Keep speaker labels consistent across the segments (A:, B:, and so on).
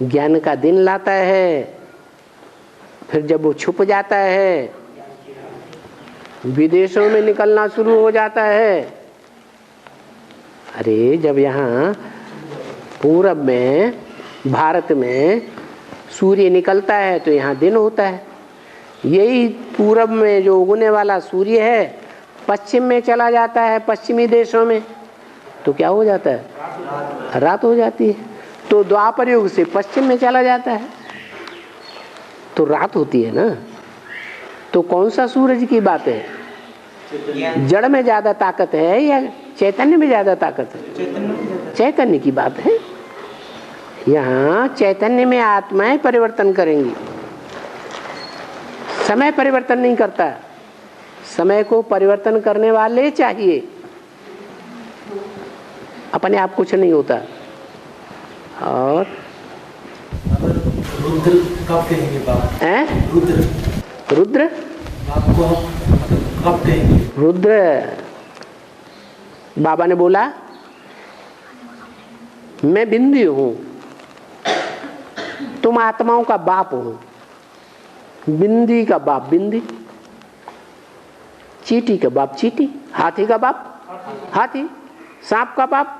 A: ज्ञान का दिन लाता है। फिर जब वो छुप जाता है, विदेशों में निकलना शुरू हो जाता है। अरे जब यहाँ पूरब में, भारत में सूर्य निकलता है तो यहाँ दिन होता है। यही पूरब में जो उगने वाला सूर्य है पश्चिम में चला जाता है, पश्चिमी देशों में, तो क्या हो जाता है? रात हो जाती है। तो द्वापर युग से पश्चिम में चला जाता है तो रात होती है ना। तो कौन सा सूरज की बात है? जड़ में ज्यादा ताकत है या चैतन्य में ज्यादा ताकत है? चैतन्य की बात है। यहाँ चैतन्य में आत्माएं परिवर्तन करेंगी, समय परिवर्तन नहीं करता। समय को परिवर्तन करने वाले चाहिए, अपने आप कुछ नहीं होता। और
B: रुद्र कब कहेंगे बाप? रुद्र
A: रुद्र
B: आपको कब कहेंगे?
A: रुद्र बाबा ने बोला मैं बिंदी हूं, तुम आत्माओं का बाप हो। बिंदी का बाप बिंदी, चींटी का बाप चींटी, हाथी का बाप हाथी, सांप का बाप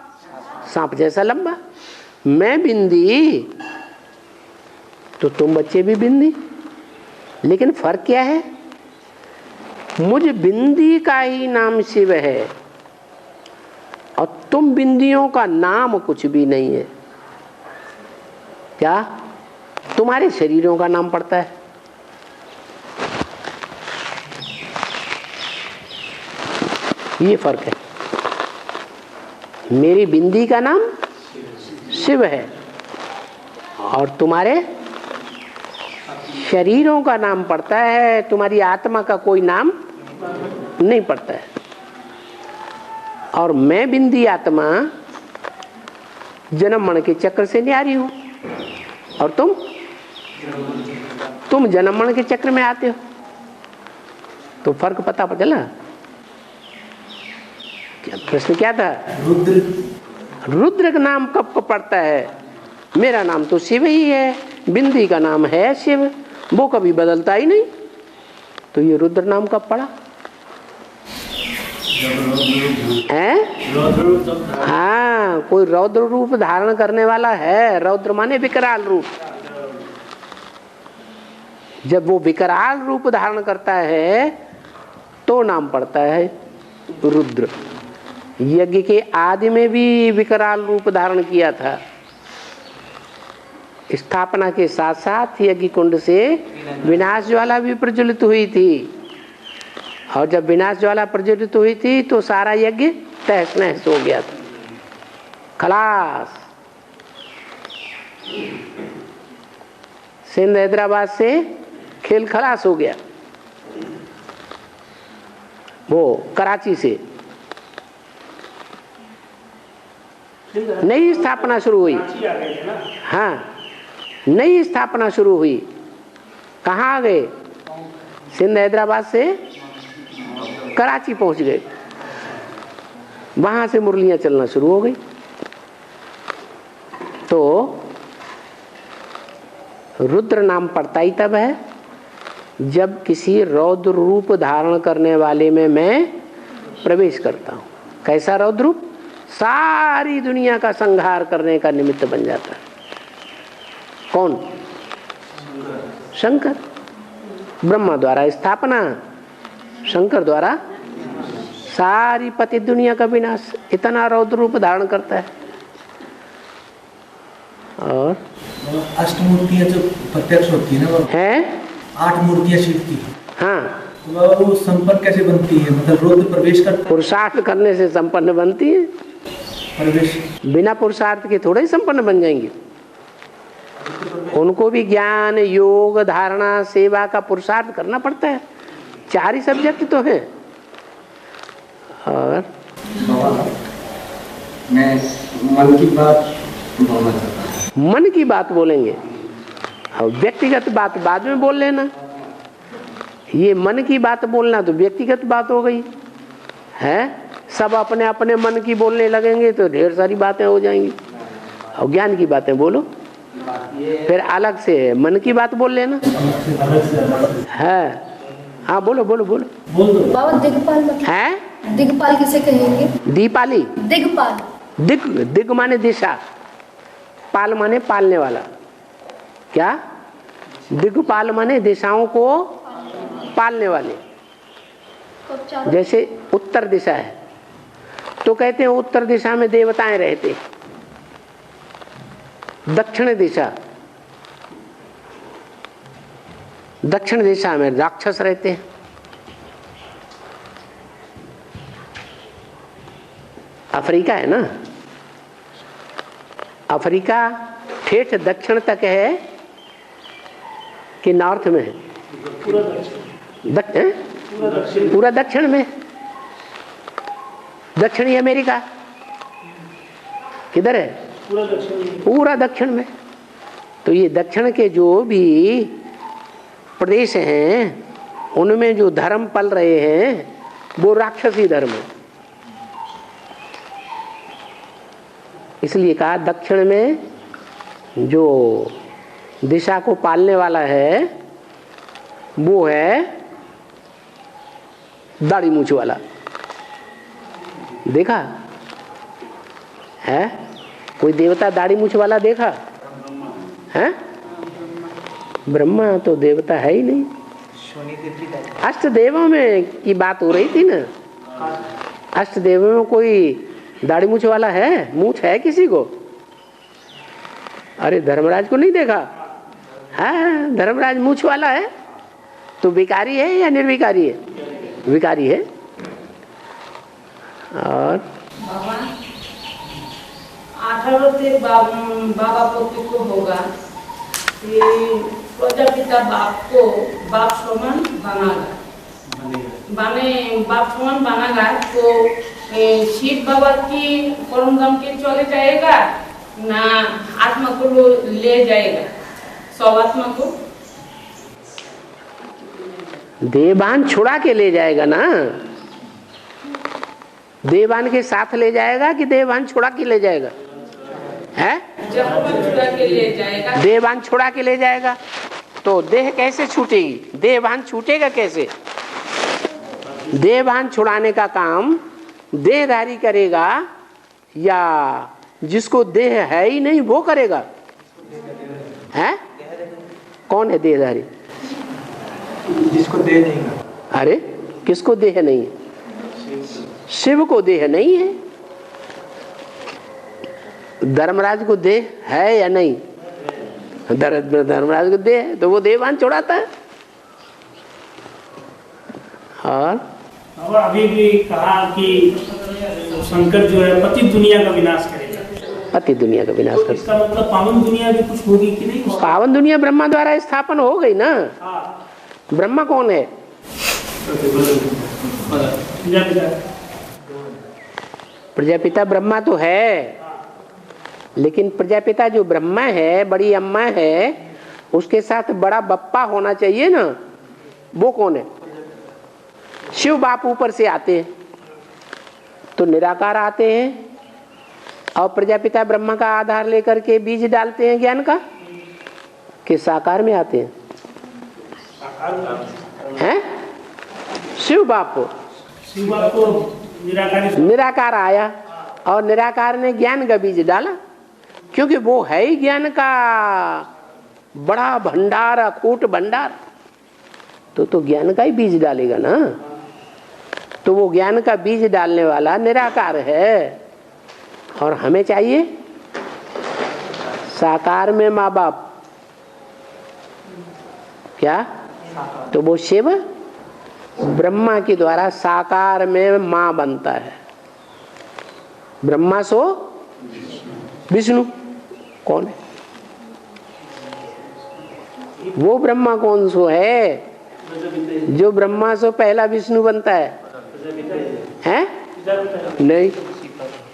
A: सांप जैसा लंबा। मैं बिंदी तो तुम बच्चे भी बिंदी, लेकिन फर्क क्या है? मुझ बिंदी का ही नाम शिव है और तुम बिंदियों का नाम कुछ भी नहीं है। क्या तुम्हारे शरीरों का नाम पड़ता है? ये फर्क है। मेरी बिंदी का नाम शिव है और तुम्हारे शरीरों का नाम पड़ता है, तुम्हारी आत्मा का कोई नाम नहीं पड़ता है। और मैं बिंदी आत्मा जन्म मरण के चक्र से न्यारी हूं और तुम जन्म मरण के चक्र में आते हो। तो फर्क पता चला? प्रश्न क्या था? रुद्र का नाम कब पड़ता है? मेरा नाम तो शिव ही है, बिंदी का नाम है शिव, वो कभी बदलता ही नहीं। तो ये रुद्र नाम कब पड़ा है? हाँ, कोई रौद्र रूप धारण करने वाला है। रौद्र माने विकराल रूप। जब वो विकराल रूप धारण करता है तो नाम पड़ता है रुद्र। यज्ञ के आदि में भी विकराल रूप धारण किया था। स्थापना के साथ साथ यज्ञ कुंड से विनाश ज्वाला भी प्रज्वलित हुई थी, और जब विनाश ज्वाला प्रज्वलित हुई थी तो सारा यज्ञ तहस नहस हो गया था, खलास। सिंध हैदराबाद से खेल खलास हो गया। वो कराची से नई स्थापना शुरू हुई। हाँ, नई स्थापना शुरू हुई। कहाँ आ गए? सिंध हैदराबाद से कराची पहुंच गए। वहां से मुरलियां चलना शुरू हो गई। तो रुद्र नाम पड़ता ही तब है जब किसी रौद्र रूप धारण करने वाले में मैं प्रवेश करता हूं। कैसा रौद्र रूप? सारी दुनिया का संहार करने का निमित्त बन जाता है। कौन? शंकर। ब्रह्मा द्वारा स्थापना, शंकर द्वारा सारी पतित दुनिया का विनाश। इतना रौद्र रूप धारण करता है। और
B: अष्टमूर्तियां जो प्रत्यक्ष होती है ना, वो है 8 मूर्तियां शिव की।
A: हाँ,
B: वो संपन्न कैसे बनती है? मतलब रुद्र प्रवेश करता है?
A: पुरुषार्थ करने से संपन्न बनती है।
B: प्रवेश
A: बिना पुरुषार्थ के थोड़े ही संपन्न बन जाएंगे। उनको भी ज्ञान, योग, धारणा, सेवा का पुरुषार्थ करना पड़ता है। 4 ही सब्जेक्ट तो हैं। और
C: मैं मन की बात बोलना चाहता हूँ।
A: मन की बात बोलेंगे और व्यक्तिगत बात बाद में बोल लेना। ये मन की बात बोलना तो व्यक्तिगत बात हो गई है। सब अपने अपने मन की बोलने लगेंगे तो ढेर सारी बातें हो जाएंगी। और ज्ञान की बातें बोलो। फिर अलग से मन की बात बोल लेना है। हाँ बोलो बोलो बोलो।
D: बाबा दिग्पाल
A: है,
D: दिग्पाल किसे कहेंगे?
A: दीपाली।
D: दिग्पाल,
A: दिग, दिग माने दिशा, पाल माने पालने वाला। क्या? दिग्पाल माने दिशाओं को पालने वाले। जैसे उत्तर दिशा है तो कहते हैं उत्तर दिशा में देवताएं रहते, दक्षिण दिशा, दक्षिण दिशा में राक्षस रहते हैं। अफ्रीका है ना, अफ्रीका ठेठ दक्षिण तक है कि नॉर्थ में है? पूरा दक्षिण में। दक्षिणी अमेरिका किधर है? पूरा दक्षिण में। तो ये दक्षिण के जो भी प्रदेश हैं उनमें जो धर्म पल रहे हैं वो राक्षसी धर्म है। इसलिए कहा दक्षिण में जो दिशा को पालने वाला है वो है दाढ़ी मूछ वाला। देखा है कोई देवता दाढ़ी मूछ वाला देखा है? ब्रह्मा तो देवता है ही नहीं। अष्ट देवों में की बात हो रही थी ना, अष्ट देवों में कोई दाढ़ी मूछ वाला है? मूछ है किसी को? अरे धर्मराज को नहीं देखा? हाँ, धर्मराज मूछ वाला है। तो विकारी है या निर्विकारी है? विकारी है। और
E: बाबा 18 से बाबा पोते को होगा कि प्रजापिता बाप समान बाप समान बनागा तो शिव बाबा की परम धाम के चले जाएगा ना आत्मा को ले जाएगा? सब आत्मा को
A: देवान छुड़ा के ले जाएगा ना। देवान के साथ ले जाएगा कि देवान छुड़ा के ले जाएगा? है
E: छुड़ा के ले जाएगा।
A: देवान छुड़ा के ले जाएगा तो देह कैसे छूटेगी? देवान छूटेगा कैसे? देवान छुड़ाने का काम देहधारी करेगा या जिसको देह है ही नहीं वो करेगा? है कौन है देहधारी?
B: जिसको देह नहीं है।
A: अरे किसको देह नहीं है? शिव को देह नहीं है। धर्मराज को देह है या नहीं? धर्मराज को देह है तो वो देवान छुड़ाता है।
F: और अभी भी कहा कि शंकर जो है पति दुनिया का विनाश करेगा।
A: पति दुनिया का विनाश
F: तो
A: करेगा।
F: इसका मतलब पावन दुनिया भी कुछ होगी कि नहीं?
A: पावन दुनिया ब्रह्मा द्वारा स्थापन हो गई ना।
F: हाँ।
A: ब्रह्मा कौन है? प्रजापिता ब्रह्मा तो है, लेकिन प्रजापिता जो ब्रह्मा है, बड़ी अम्मा है, उसके साथ बड़ा बप्पा होना चाहिए ना। वो कौन है? शिव बाप ऊपर से आते हैं तो निराकार आते हैं और प्रजापिता ब्रह्मा का आधार लेकर के बीज डालते हैं ज्ञान का कि साकार में आते हैं? हैं? शिव बाप को निराकार आया और निराकार ने ज्ञान का बीज डाला, क्योंकि वो है ही ज्ञान का बड़ा भंडार, अकूट भंडार। तो ज्ञान का ही बीज डालेगा ना। तो वो ज्ञान का बीज डालने वाला निराकार है और हमें चाहिए साकार में माँ बाप। क्या? तो वो शिव ब्रह्मा के द्वारा साकार में माँ बनता है। ब्रह्मा सो विष्णु कौन है? वो ब्रह्मा कौन सो है जो ब्रह्मा सो पहला विष्णु बनता है? हैं? नहीं,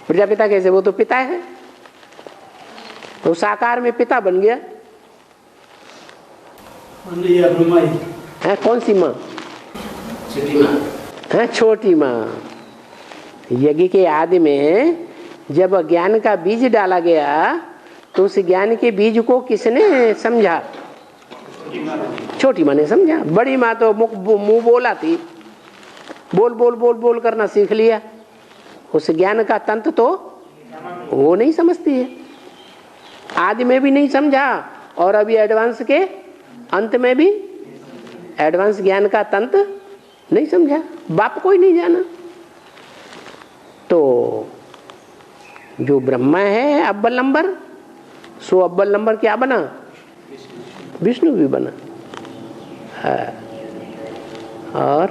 A: प्रजापिता कैसे? वो तो पिता है। तो साकार में पिता बन गया है। कौन सी माँ? है छोटी माँ। यज्ञ के आदि में जब ज्ञान का बीज डाला गया तो तो उस ज्ञान के बीज को किसने समझा? छोटी माँ ने समझा। बड़ी माँ तो मुंह बोला थी, बोल बोल बोल बोल करना सीख लिया। उस ज्ञान का तंत्र तो वो नहीं समझती है, आदि में भी नहीं समझा और अभी एडवांस के अंत में भी एडवांस ज्ञान का तंत्र नहीं समझा, बाप को ही नहीं जाना। तो जो ब्रह्मा है अव्वल नंबर, सो अव्वल नंबर क्या बना? विष्णु भी बना है। और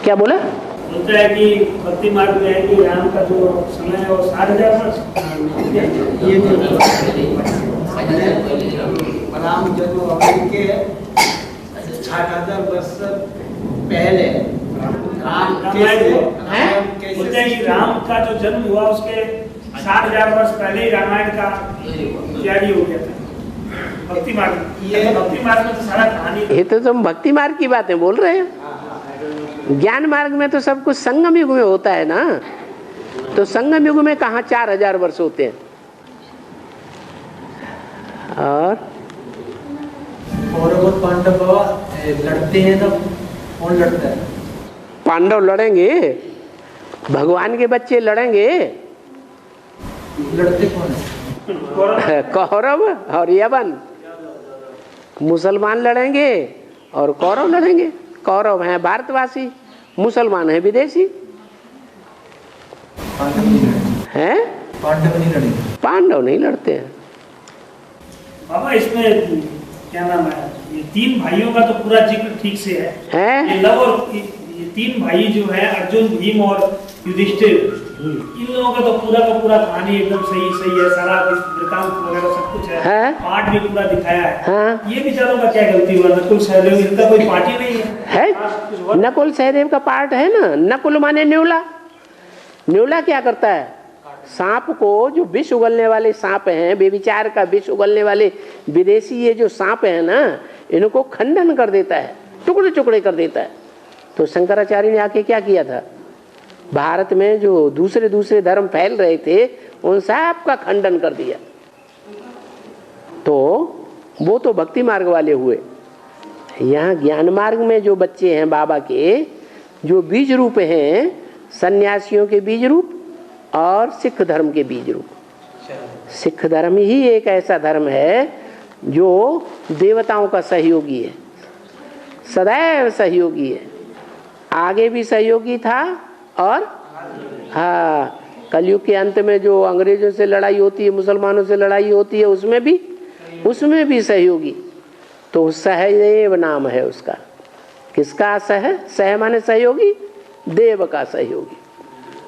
A: क्या बोला?
F: बोलता है कि भक्ति मार्ग में है कि राम का जो समय है वो 60,000 वर्ष।
C: ये जो राम जो के 60,000 वर्ष पहले
F: बोलते हैं कि राम का जो जन्म हुआ उसके 60,000 वर्ष पहले ही रामायण का जारी हो गया था। भक्ति मार्ग, ये भक्ति मार्ग में तो सारा कहानी।
A: ये तो तुम भक्ति मार्ग की बातें बोल रहे हो। ज्ञान मार्ग में तो सब कुछ संगम युग में होता है ना। तो संगम युग में कहाँ 4,000 वर्ष होते हैं? और
B: कौरव और पांडव लड़ते हैं तो कौन लड़ता है?
A: पांडव लड़ेंगे, भगवान के बच्चे लड़ेंगे।
B: लड़ते कौन है?
A: कौरव और यवन। मुसलमान लड़ेंगे और कौरव लड़ेंगे। कौरव हैं भारतवासी, मुसलमान हैं विदेशी।
B: पांडव नहीं लड़ते
A: हैं?
B: पांडव नहीं लड़ेंगे।
A: पांडव नहीं लड़ते हैं।
F: बाबा इसमें क्या नाम है, ये 3 भाइयों का तो पूरा जिक्र ठीक से है। ये लव और ये 3 भाई जो है अर्जुन, भीम और युधिष्ठिर, इन लोगों का तो पूरा कहानी एकदम सही है। सारा वृतांत वगैरह सब कुछ है। पाठ भी पूरा दिखाया है। ये बेचारों का क्या गलती हुआ? नकुल सहदेव, इनका कोई पार्टी नहीं है।
A: नकुल सहदेव का पार्ट है ना। नकुल माने न्यूला। न्यूला क्या करता है? सांप को, जो विष उगलने वाले सांप हैं, बेविचार का विष उगलने वाले विदेशी ये जो सांप है ना, इनको खंडन कर देता है, टुकड़े टुकड़े कर देता है। तो शंकराचार्य ने आके क्या किया था? भारत में जो दूसरे धर्म फैल रहे थे उन सब का खंडन कर दिया। तो वो तो भक्ति मार्ग वाले हुए। यहाँ ज्ञान मार्ग में जो बच्चे हैं बाबा के, जो बीज रूप हैं, सन्यासियों के बीज रूप और सिख धर्म के बीज रूप। सिख धर्म ही एक ऐसा धर्म है जो देवताओं का सहयोगी है, सदैव सहयोगी है। आगे भी सहयोगी था और हाँ, कलयुग के अंत में जो अंग्रेजों से लड़ाई होती है, मुसलमानों से लड़ाई होती है, उसमें भी सहयोगी। तो सहदेव नाम है उसका। किसका सह माने सहयोगी? देव का सहयोगी।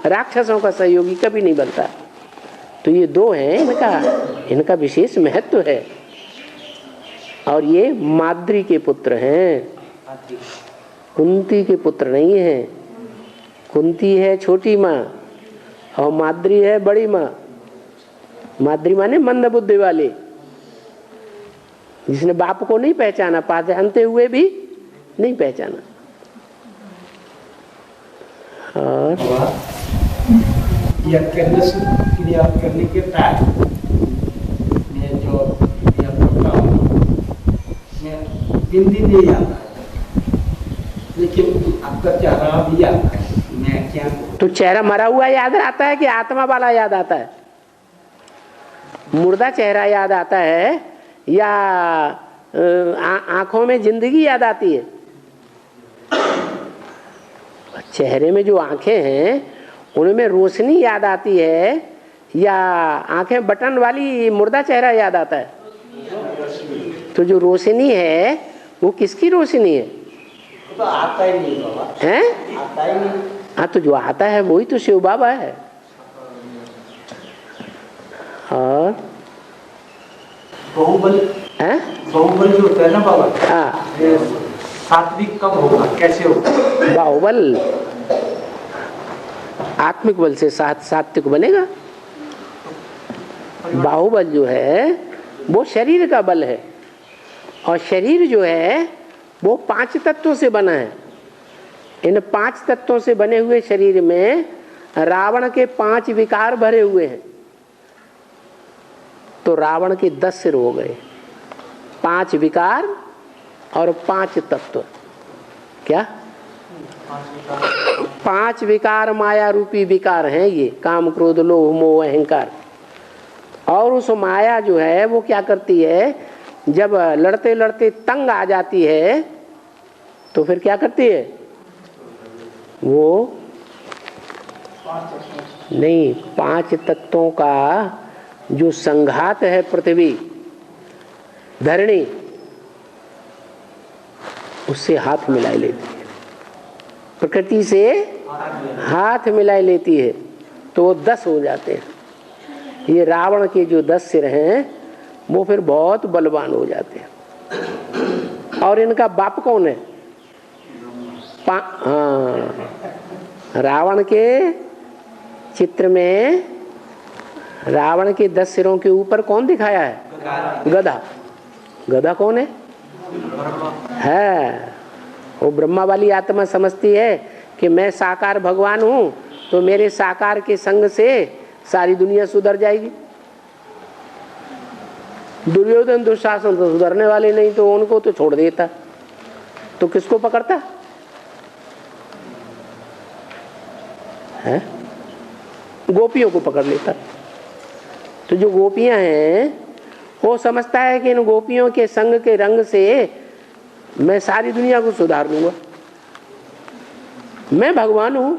A: राक्षसों का सहयोगी कभी नहीं बनता। तो ये 2 हैं, इनका विशेष महत्व है। और ये माद्री के पुत्र हैं, कुंती के पुत्र नहीं है। कुंती है छोटी माँ और माद्री है बड़ी माँ। माद्री माने मंद बुद्धि वाले, जिसने बाप को नहीं पहचाना, पहचानते हुए भी नहीं पहचाना। और
C: यह क्रिया करने के बाद मैं जो यह करता हूँ, मैं दिन नहीं आता है, लेकिन आपका चेहरा भी आता है। मैं क्या
A: तो चेहरा मरा हुआ याद आता है कि आत्मा वाला याद आता है? मुर्दा चेहरा याद आता है या आंखों में जिंदगी याद आती है? चेहरे में जो आंखें हैं उनमें रोशनी याद आती है या आंखें बटन वाली मुर्दा चेहरा याद आता है? तो जो रोशनी है वो किसकी रोशनी है?
C: तो आता ही नहीं बाबा।
A: हैं?
C: आता ही नहीं।
A: हाँ, तो जो आता है वही तो शिव बाबा है। और
C: बाहुबल
A: हैं?
C: बाहुबल जो होता है ना बाबा,
A: हाँ,
C: सात्विक कब होगा, कैसे होगा?
A: बाहुबल आत्मिक बल से सात्विक बनेगा। बाहुबल जो है वो शरीर का बल है और शरीर जो है वो 5 तत्वों से बना है। इन 5 तत्वों से बने हुए शरीर में रावण के 5 विकार भरे हुए हैं। तो रावण के 10 सिर हो गए, 5 विकार और 5 तत्व। क्या 5 विकार माया रूपी विकार हैं ये, काम क्रोध लोभ मोह अहंकार। और उस माया जो है वो क्या करती है, जब लड़ते लड़ते तंग आ जाती है तो फिर क्या करती है, वो नहीं 5 तत्वों का जो संघात है, पृथ्वी धरणी, उससे हाथ मिला लेती है, प्रकृति से हाथ मिला लेती है, तो वो 10 हो जाते हैं। ये रावण के जो 10 सिर हैं वो फिर बहुत बलवान हो जाते हैं। और इनका बाप कौन है? हाँ, रावण के चित्र में रावण के 10 सिरों के ऊपर कौन दिखाया है? गधा। गधा कौन है? वो ब्रह्मा वाली आत्मा समझती है कि मैं साकार भगवान हूँ, तो मेरे साकार के संग से सारी दुनिया सुधर जाएगी। दुर्योधन दुशासन तो सुधरने वाले नहीं, तो उनको तो छोड़ देता, तो किसको पकड़ता है? गोपियों को पकड़ लेता। तो जो गोपियां हैं वो समझता है कि इन गोपियों के संग के रंग से मैं सारी दुनिया को सुधार लूंगा, मैं भगवान हूं।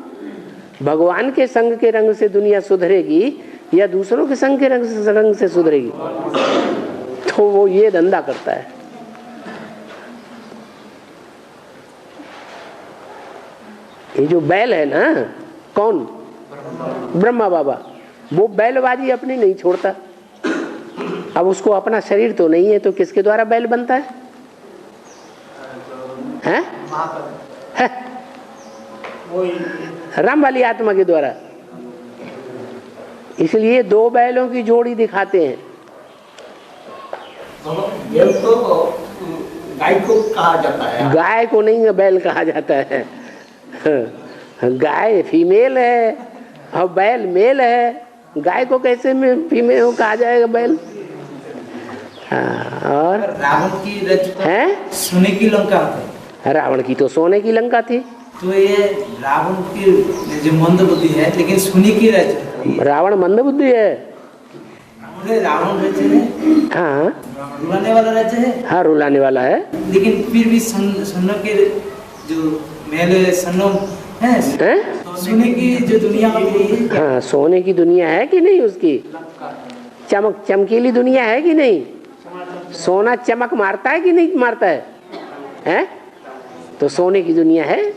A: भगवान के संग के रंग से दुनिया सुधरेगी या दूसरों के संग के रंग से सुधरेगी? तो वो ये धंधा करता है। ये जो बैल है ना, कौन? ब्रह्मा बाबा। वो बैलबाजी अपनी नहीं छोड़ता। अब उसको अपना शरीर तो नहीं है, तो किसके द्वारा बैल बनता है? हैं? राम वाली आत्मा के द्वारा। इसलिए 2 बैलों की जोड़ी दिखाते हैं।
C: बैल तो गाय को कहा जाता है।
A: गाय को नहीं बैल कहा जाता है। गाय फीमेल है और बैल मेल है। गाय को कैसे में फीमेल कहा जाएगा बैल? हाँ, और
B: रावण की रच
A: है
B: सोने की लंका है।
A: रावण की तो सोने की लंका थी।
B: तो ये रावण की जो मंद बुद्धि है, लेकिन सोने की रच।
A: रावण मंद बुद्धि है।
B: रावण रच है,
A: हाँ
B: रुलाने वाला रच है।
A: हाँ, रुलाने वाला है,
B: लेकिन फिर भी सन्नों के जो महल सन्नों है, सोने की जो दुनिया है।
A: हाँ, सोने की दुनिया है कि नहीं? उसकी चमकीली दुनिया है कि नहीं? सोना चमक मारता है कि नहीं मारता है? हैं? तो सोने की दुनिया है।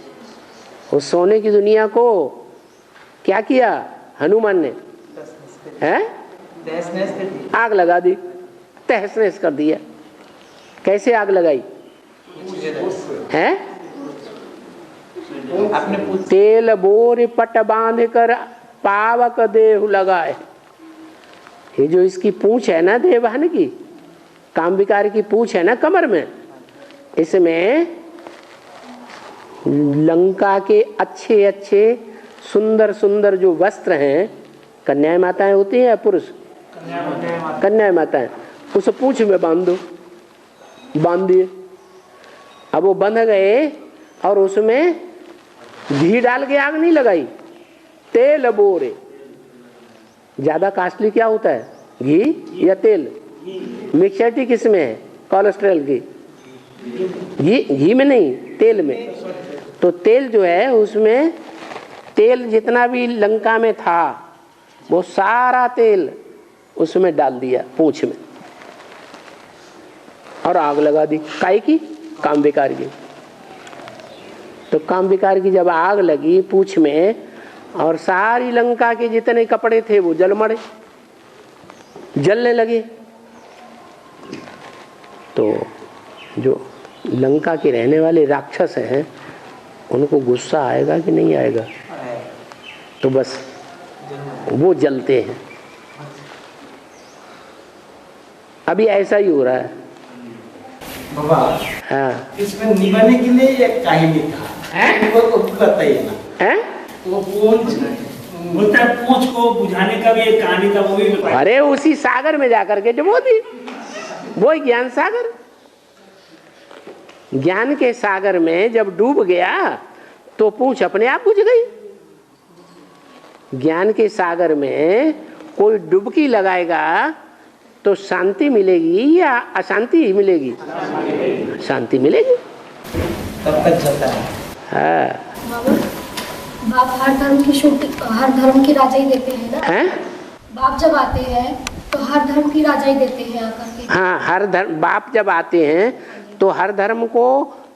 A: उस सोने की दुनिया को क्या किया हनुमान ने? आग लगा दी, तहस नहस कर दिया। कैसे आग लगाई है? तेल बोर पट बांध कर पावक देह लगाए। ये जो इसकी पूंछ है ना, देवहन की, काम विकार की पूंछ है ना कमर में, इसमें लंका के अच्छे अच्छे सुंदर सुंदर जो वस्त्र हैं, कन्याएं माताएं होती हैं या पुरुष? कन्याएं माताएं। उस पूंछ में बांध दो, बांध दिए। अब वो बंध गए और उसमें घी डाल के आग नहीं लगाई, तेल बोरे। ज्यादा कॉस्टली क्या होता है, घी या तेल? मिक्सचर किसमें है? कोलेस्ट्रॉल की। घी में नहीं, तेल में। तो तेल जो है उसमें, तेल जितना भी लंका में था वो सारा तेल उसमें डाल दिया पूंछ में और आग लगा दी। काहे की? काम विकार की। तो काम विकार की जब आग लगी पूंछ में, और सारी लंका के जितने कपड़े थे वो जल मरे, जलने लगे। तो जो लंका के रहने वाले राक्षस हैं उनको गुस्सा आएगा कि नहीं आएगा? तो बस वो जलते हैं। अभी ऐसा ही हो रहा है।
C: बाबा
A: हाँ
C: इसमें निभाने के लिए एक कहानी था, वो बताइए ना।
A: हैं?
F: वो बोलता है पूंछ को बुझाने का भी एक कहानी था, वो भी बताइए।
A: अरे उसी सागर में जाकर के डुबो दी, वो ज्ञान सागर। ज्ञान के सागर में जब डूब गया तो पूंछ अपने आप बुझ गई। ज्ञान के सागर में कोई डुबकी लगाएगा तो शांति मिलेगी या अशांति मिलेगी? शांति मिलेगी।
C: तब तक चलता है।
A: हाँ।
D: बाप हर धर्म की हर धर्म की राजा ही देते हैं ना?
A: हैं?
D: बाप जब आते हैं तो हर धर्म की राजा ही देते हैं आकर के।
A: हाँ, हर धर्म बाप जब आते हैं तो हर धर्म को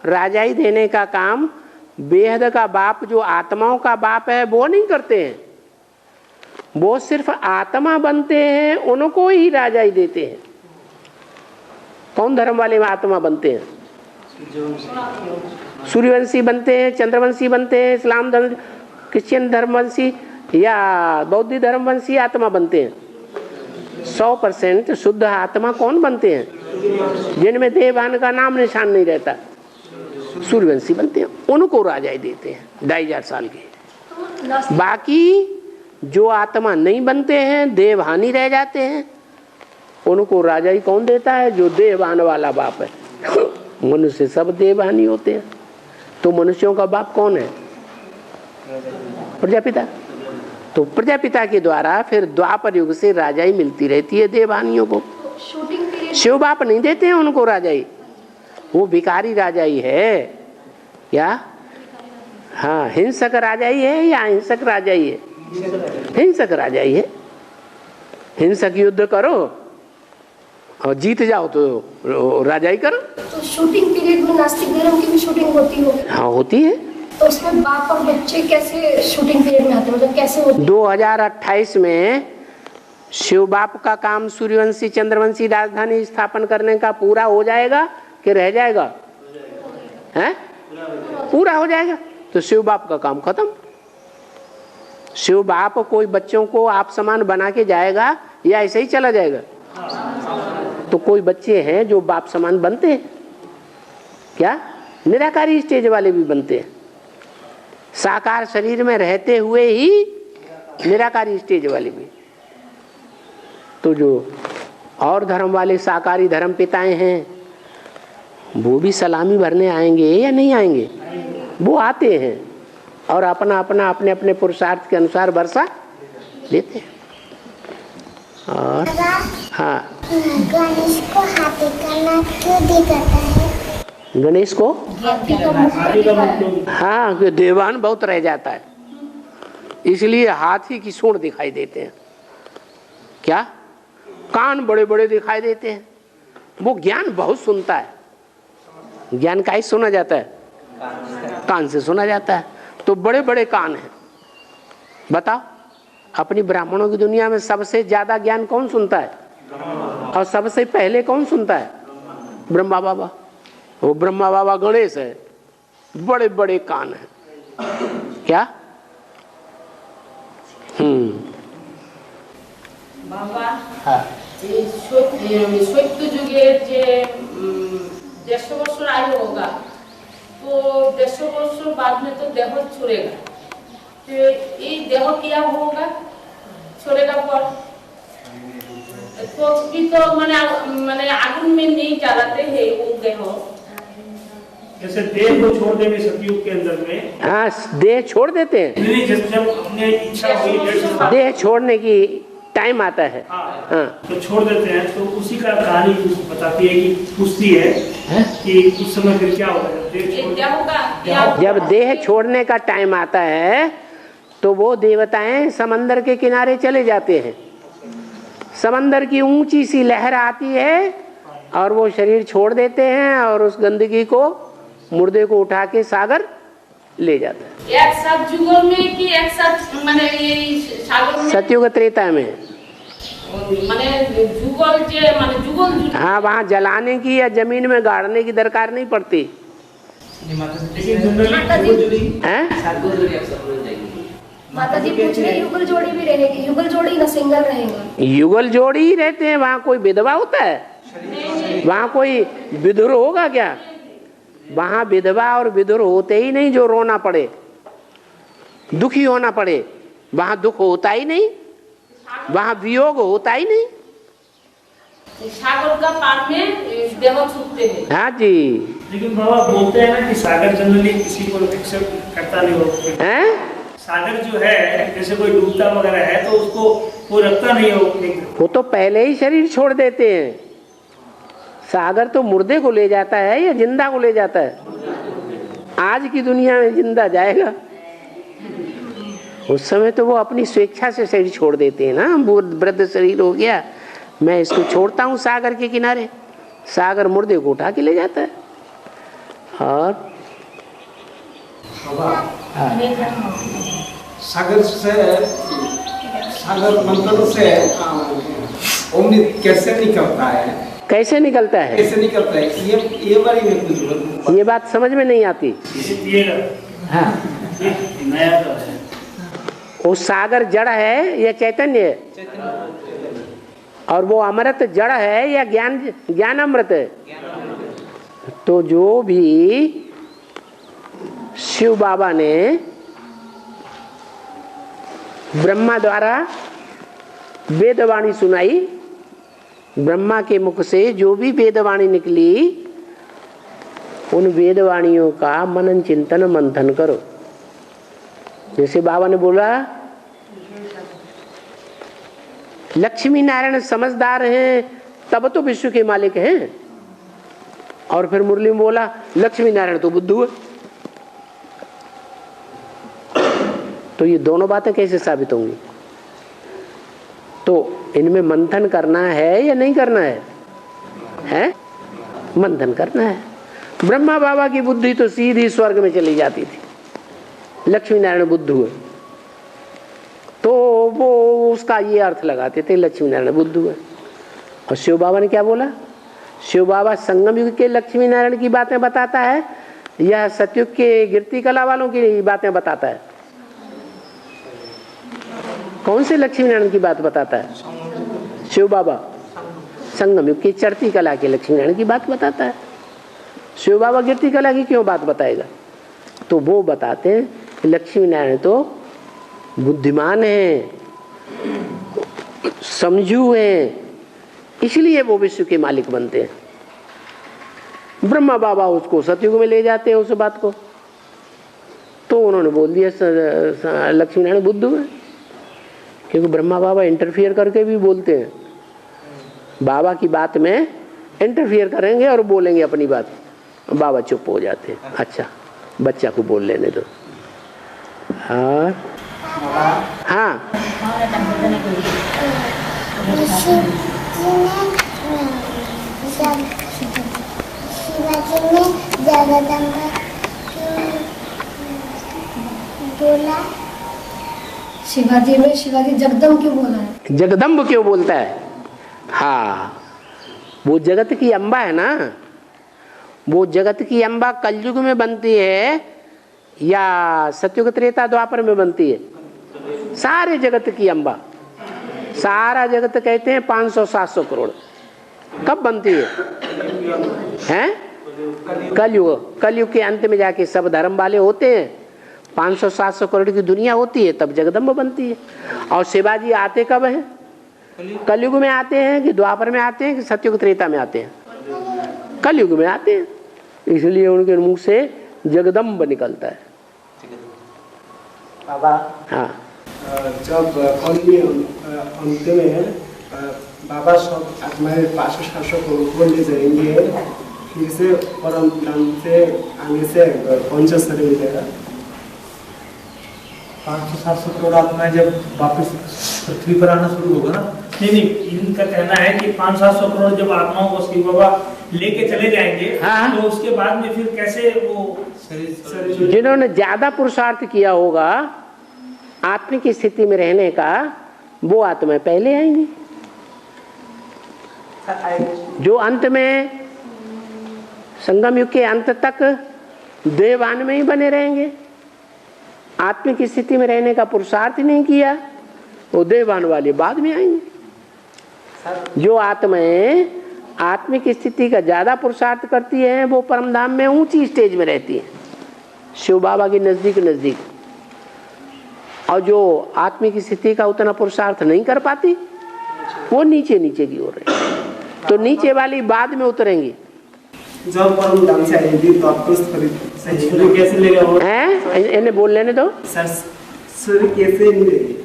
A: राजा ही देने का काम बेहद का बाप, जो आत्माओं का बाप है, वो नहीं करते हैं। वो सिर्फ आत्मा बनते हैं, उनको ही राजा ही देते हैं। कौन धर्म वाले में आत्मा बनते हैं? सूर्यवंशी बनते हैं, चंद्रवंशी बनते हैं, इस्लाम धर्म, क्रिश्चियन धर्मवंशी या बौद्ध धर्मवंशी आत्मा बनते हैं। 100% शुद्ध आत्मा कौन बनते हैं? जिनमें देवान का नाम निशान नहीं रहता, सूर्यवंशी बनते हैं। उनको राजा ही देते हैं 2500 साल के। बाकी जो आत्मा नहीं बनते हैं, देवहानी रह जाते हैं, उनको राजा ही कौन देता है? जो देवान वाला बाप है। मनुष्य सब देवहानी होते हैं, तो मनुष्यों का बाप कौन है? प्रजापिता। तो प्रजापिता के द्वारा फिर द्वापर युग से राजा ही मिलती रहती है देवहानियों को। शिव बाप नहीं देते हैं उनको राजा ही, वो भिखारी राजा ही है। क्या? हाँ, हिंसक राजा ही है या अहिंसक राजा ही है? हिंसक राजा ही है। हिंसक युद्ध करो और जीत जाओ तो राजा ही करो।
D: तो शूटिंग पीरियड में नास्तिक धर्म की भी शूटिंग होती होगी?
A: हाँ, होती है।
D: तो उसमें बाप और बच्चे कैसे शूटिंग पीरियड में आते हैं, मतलब कैसे होती है?
A: 2028 में शिव बाप का काम सूर्यवंशी चंद्रवंशी राजधानी स्थापन करने का पूरा हो जाएगा कि रह जाएगा? हैं? पूरा हो जाएगा। तो शिव बाप का काम खत्म। शिव बाप कोई बच्चों को आप समान बना के जाएगा या ऐसे ही चला जाएगा? तो कोई बच्चे हैं जो बाप समान बनते हैं क्या? निराकारी स्टेज वाले भी बनते हैं। साकार शरीर में रहते हुए ही निराकारी स्टेज वाले भी। तो जो और धर्म वाले साकारी धर्म पिताएं हैं, वो भी सलामी भरने आएंगे या नहीं आएंगे? वो आते हैं और अपना अपना अपने अपने पुरुषार्थ के अनुसार वर्षा लेते हैं। और हाँ,
G: गणेश को हाथी का नाक क्यों दिखाता है?
A: गणेश को
F: हाथी का मुख।
A: हाँ, कि देवान बहुत रह जाता है, इसलिए हाथी की सूंड दिखाई देते हैं। क्या? कान बड़े बड़े दिखाई देते हैं। वो ज्ञान बहुत सुनता है। ज्ञान का ही सुना जाता है, कान से सुना जाता है। तो बड़े बड़े कान हैं। बताओ, अपनी ब्राह्मणों की दुनिया में सबसे ज्यादा ज्ञान कौन सुनता है और सबसे पहले कौन सुनता है? ब्रह्मा बाबा। वो ब्रह्मा बाबा गणेश है, बड़े बड़े कान हैं। क्या?
E: বাবা এই সত্য যুগে যে 150 বছর आयु होगा तो 150 বছর बाद में तो देह छोड़ेगा। तो ये देह क्या होगा छोड़ेगा पर? तो भी तो माने आगुन में नहीं जलाते हैं वो देह।
F: जैसे देह को छोड़ देंगे सतयुग के अंदर में।
A: हाँ, देह छोड़ देते हैं।
F: नहीं, जब अपने इच्छा हुई
A: देह छोड़ने की टाइम आता है। हाँ,
F: तो छोड़ देते हैं। तो उसी का कहानी बताती है कि पूछती है कि उस समय फिर क्या होगा
A: जब देह छोड़ने का टाइम आता है तो वो देवताएं समंदर के किनारे चले जाते हैं। समंदर की ऊंची सी लहर आती है और वो शरीर छोड़ देते हैं और उस गंदगी को, मुर्दे को उठा के सागर ले जाता है।
E: एक साथ जुगल में कि एक साथ माने ये सागर में?
A: सतयुग त्रेता में।
E: माने जुगल जे माने जुगल।
A: हाँ, वहाँ जलाने की या जमीन में गाड़ने की दरकार नहीं पड़ती।
D: माता जी पूछ रहे युगल जोड़ी भी रहेगी? युगल जोड़ी ना सिंगल रहेगा?
A: युगल जोड़ी ही रहते हैं। वहाँ कोई विधवा होता है? वहां कोई विधुर होगा क्या? वहां विधवा और विधुर होते ही नहीं जो रोना पड़े, दुखी होना पड़े। वहां दुख होता ही नहीं, वहां वियोग होता ही नहीं।
E: सागर का पार में देह छूटते हैं।
A: हाँ जी।
F: लेकिन बाबा बोलते हैं ना कि सागर जनरली किसी को एक्सेप्ट करता नहीं हो।
A: हैं?
F: सागर जो है, जैसे कोई डूबता वगैरह है तो उसको वो रखता नहीं हो।
A: वो तो पहले ही शरीर छोड़ देते हैं। सागर तो मुर्दे को ले जाता है या जिंदा को ले जाता है? आज की दुनिया में जिंदा जाएगा। उस समय तो वो अपनी स्वेच्छा से शरीर छोड़ देते हैं ना। वो वृद्ध शरीर हो गया, मैं इसको छोड़ता हूँ सागर के किनारे। सागर मुर्दे को उठा के ले जाता है। और
C: सागर मंथन से अमृत कैसे निकलता है?
A: कैसे निकलता है?
C: कैसे निकलता है ये बारे में कुछ
A: ये बात समझ में नहीं आती।
F: हाँ, नया तो है।
A: वो सागर जड़ है या चैतन्य है? और वो अमृत जड़ है या ज्ञान अमृत है? तो जो भी शिव बाबा ने ब्रह्मा द्वारा वेदवाणी सुनाई, ब्रह्मा के मुख से जो भी वेदवाणी निकली, उन वेदवाणियों का मनन चिंतन मंथन करो। जैसे बाबा ने बोला लक्ष्मी नारायण समझदार हैं तब तो विश्व के मालिक हैं, और फिर मुरली में बोला लक्ष्मी नारायण तो बुद्धू है। तो ये दोनों बातें कैसे साबित होंगी? तो इनमें मंथन करना है या नहीं करना है? हैं? मंथन करना है। ब्रह्मा बाबा की बुद्धि तो सीधी स्वर्ग में चली जाती थी, लक्ष्मी नारायण बुद्धू है, तो वो उसका ये अर्थ लगाते थे लक्ष्मी नारायण बुद्धू है। और शिव बाबा ने क्या बोला? शिव बाबा संगम युग के लक्ष्मी नारायण की बातें बताता है या सतयुग के गिरती कला वालों की बातें बताता है? कौन से लक्ष्मी नारायण की बात बताता है? शिव बाबा संगम युग की चढ़ती कला के लक्ष्मी नारायण की बात बताता है। शिव बाबा गिरती कला की क्यों बात बताएगा? तो वो बताते हैं कि लक्ष्मी नारायण तो बुद्धिमान है, समझू है, इसलिए वो विश्व के मालिक बनते हैं। ब्रह्मा बाबा उसको सतयुग में ले जाते हैं उस बात को, तो उन्होंने बोल दिया लक्ष्मी नारायण बुद्धू है, क्योंकि ब्रह्मा बाबा इंटरफियर करके भी बोलते हैं। बाबा की बात में इंटरफियर करेंगे और बोलेंगे अपनी बात, बाबा चुप हो जाते हैं। अच्छा बच्चा को बोल लेने दो। हाँ हाँ
G: शिवाजी ने जगदम्बा बोला।
D: शिवाजी जगदम्ब क्यों बोला है?
A: जगदम्ब क्यों बोलता है? हाँ, वो जगत की अम्बा है ना। वो जगत की अम्बा कलयुग में बनती है या सतयुग त्रेता द्वापर में बनती है? सारे जगत की अम्बा, सारा जगत कहते हैं 500-700 करोड़। कब बनती है? हैं? कलयुग के अंत में जाके सब धर्म वाले होते हैं, 500-700 करोड़ की दुनिया होती है, तब जगदम्ब बनती है। और शिवाजी आते कब हैं? कलयुग में आते हैं कि द्वापर में आते हैं कि सतयुग त्रेता में आते हैं? कलयुग में आते हैं, इसलिए उनके मुंह से जगदम्ब निकलता है।
C: बाबा
A: हाँ,
C: जब अंत में बाबा सब हमारे 500-700 करोड़ ले जाएंगे, फिर से परम धाम से आगे से कौन सा शरीर मिलेगा?
F: 500-700 करोड़ आत्माएं जब वापस पृथ्वी पर आना शुरू होगा ना। नहीं, इनका कहना है कि 500-700 करोड़ जब आत्माओं को शिव बाबा लेके चले जाएंगे,
A: हाँ,
F: तो उसके बाद में फिर कैसे वो
A: जिन्होंने ज्यादा पुरुषार्थ किया होगा आत्मिक स्थिति में रहने का, वो आत्मा पहले आएंगी। जो अंत में संगम युग के अंत तक देवान में ही बने रहेंगे, आत्मिक स्थिति में रहने का पुरुषार्थ नहीं किया, वो देवान वाले बाद में आएंगे। जो आत्माएं आत्मिक स्थिति का ज्यादा पुरुषार्थ करती है वो परम धाम में ऊंची स्टेज में रहती है, शिव बाबा के नजदीक नजदीक। और जो आत्मिक स्थिति का उतना पुरुषार्थ नहीं कर पाती वो नीचे नीचे की ओर है। तो नीचे वाली बाद में उतरेंगी।
C: जब परम धाम से आएंगी तो आपको सूर्य कैसे लेगा?
A: हैं इन्हें बोल लेने दो।
C: सूर्य कैसे मिलेगी?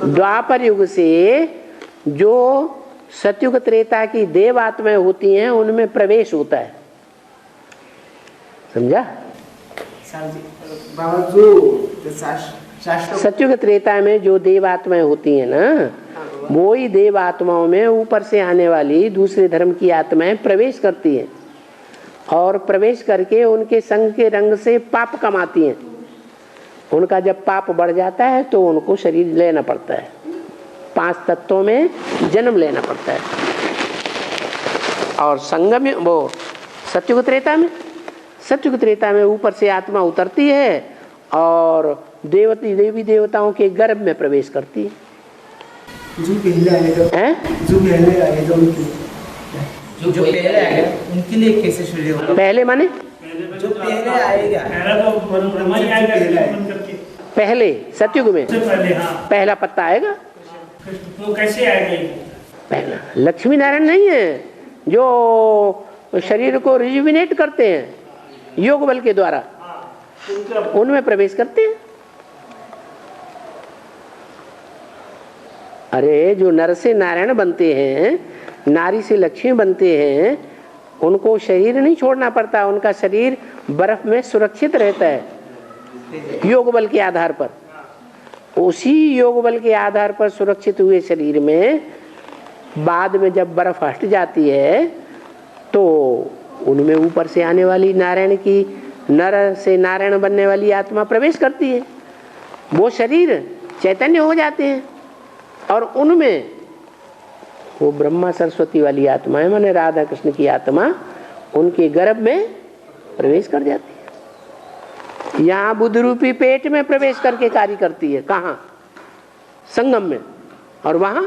A: द्वापर युग से जो सतयुग त्रेता की देव आत्माएं होती हैं उनमें प्रवेश होता है, समझा? सतयुग त्रेता में जो देव आत्माएं होती हैं ना, वो ही देव आत्माओं में ऊपर से आने वाली दूसरे धर्म की आत्माएं प्रवेश करती हैं और प्रवेश करके उनके संग के रंग से पाप कमाती हैं। उनका जब पाप बढ़ जाता है तो उनको शरीर लेना पड़ता है, 5 तत्वों में जन्म लेना पड़ता है। और संगम वो सतयुग त्रेता में ऊपर से आत्मा उतरती है और देवी देवताओं के गर्भ में प्रवेश करती है।
C: जो पहले आएगा उनके लिए कैसे शुरू होगा?
A: पहले माने
C: जो पहले आएगा,
A: पहले सतयुग में पहला पत्ता आएगा।
F: तो कैसे आएगा?
A: पहला लक्ष्मी नारायण नहीं है जो शरीर को रिजुविनेट करते हैं योग बल के द्वारा, उनमें प्रवेश करते हैं। अरे जो नर से नारायण बनते हैं, नारी से लक्ष्मी बनते हैं, उनको शरीर नहीं छोड़ना पड़ता, उनका शरीर बर्फ में सुरक्षित रहता है योग बल के आधार पर। उसी योग बल के आधार पर सुरक्षित हुए शरीर में बाद में जब बर्फ हट जाती है तो उनमें ऊपर से आने वाली नारायण की, नर से नारायण बनने वाली आत्मा प्रवेश करती है। वो शरीर चैतन्य हो जाते हैं और उनमें वो ब्रह्मा सरस्वती वाली आत्मा है, माने राधा कृष्ण की आत्मा उनके गर्भ में प्रवेश कर जाती है। यहाँ बुद्ध रूपी पेट में प्रवेश करके कार्य करती है। कहाँ? संगम में। और वहाँ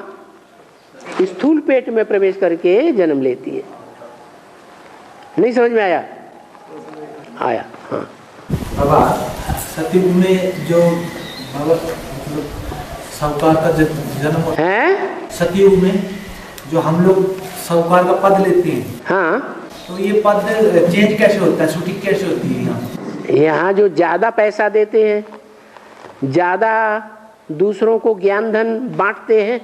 A: स्थूल पेट में प्रवेश करके जन्म लेती है। नहीं समझ में आया? आया। हाँ
B: बाबा, सतयुग में जो बाबा साहूकार का जन्म है, सतयुग में जो हम लोग साहूकार का पद लेते हैं,
A: हाँ,
B: तो ये पद चेंज कैसे होता है, शूटिंग कैसे होती है?
A: यहाँ जो ज्यादा पैसा देते हैं, ज्यादा दूसरों को ज्ञान धन बांटते हैं,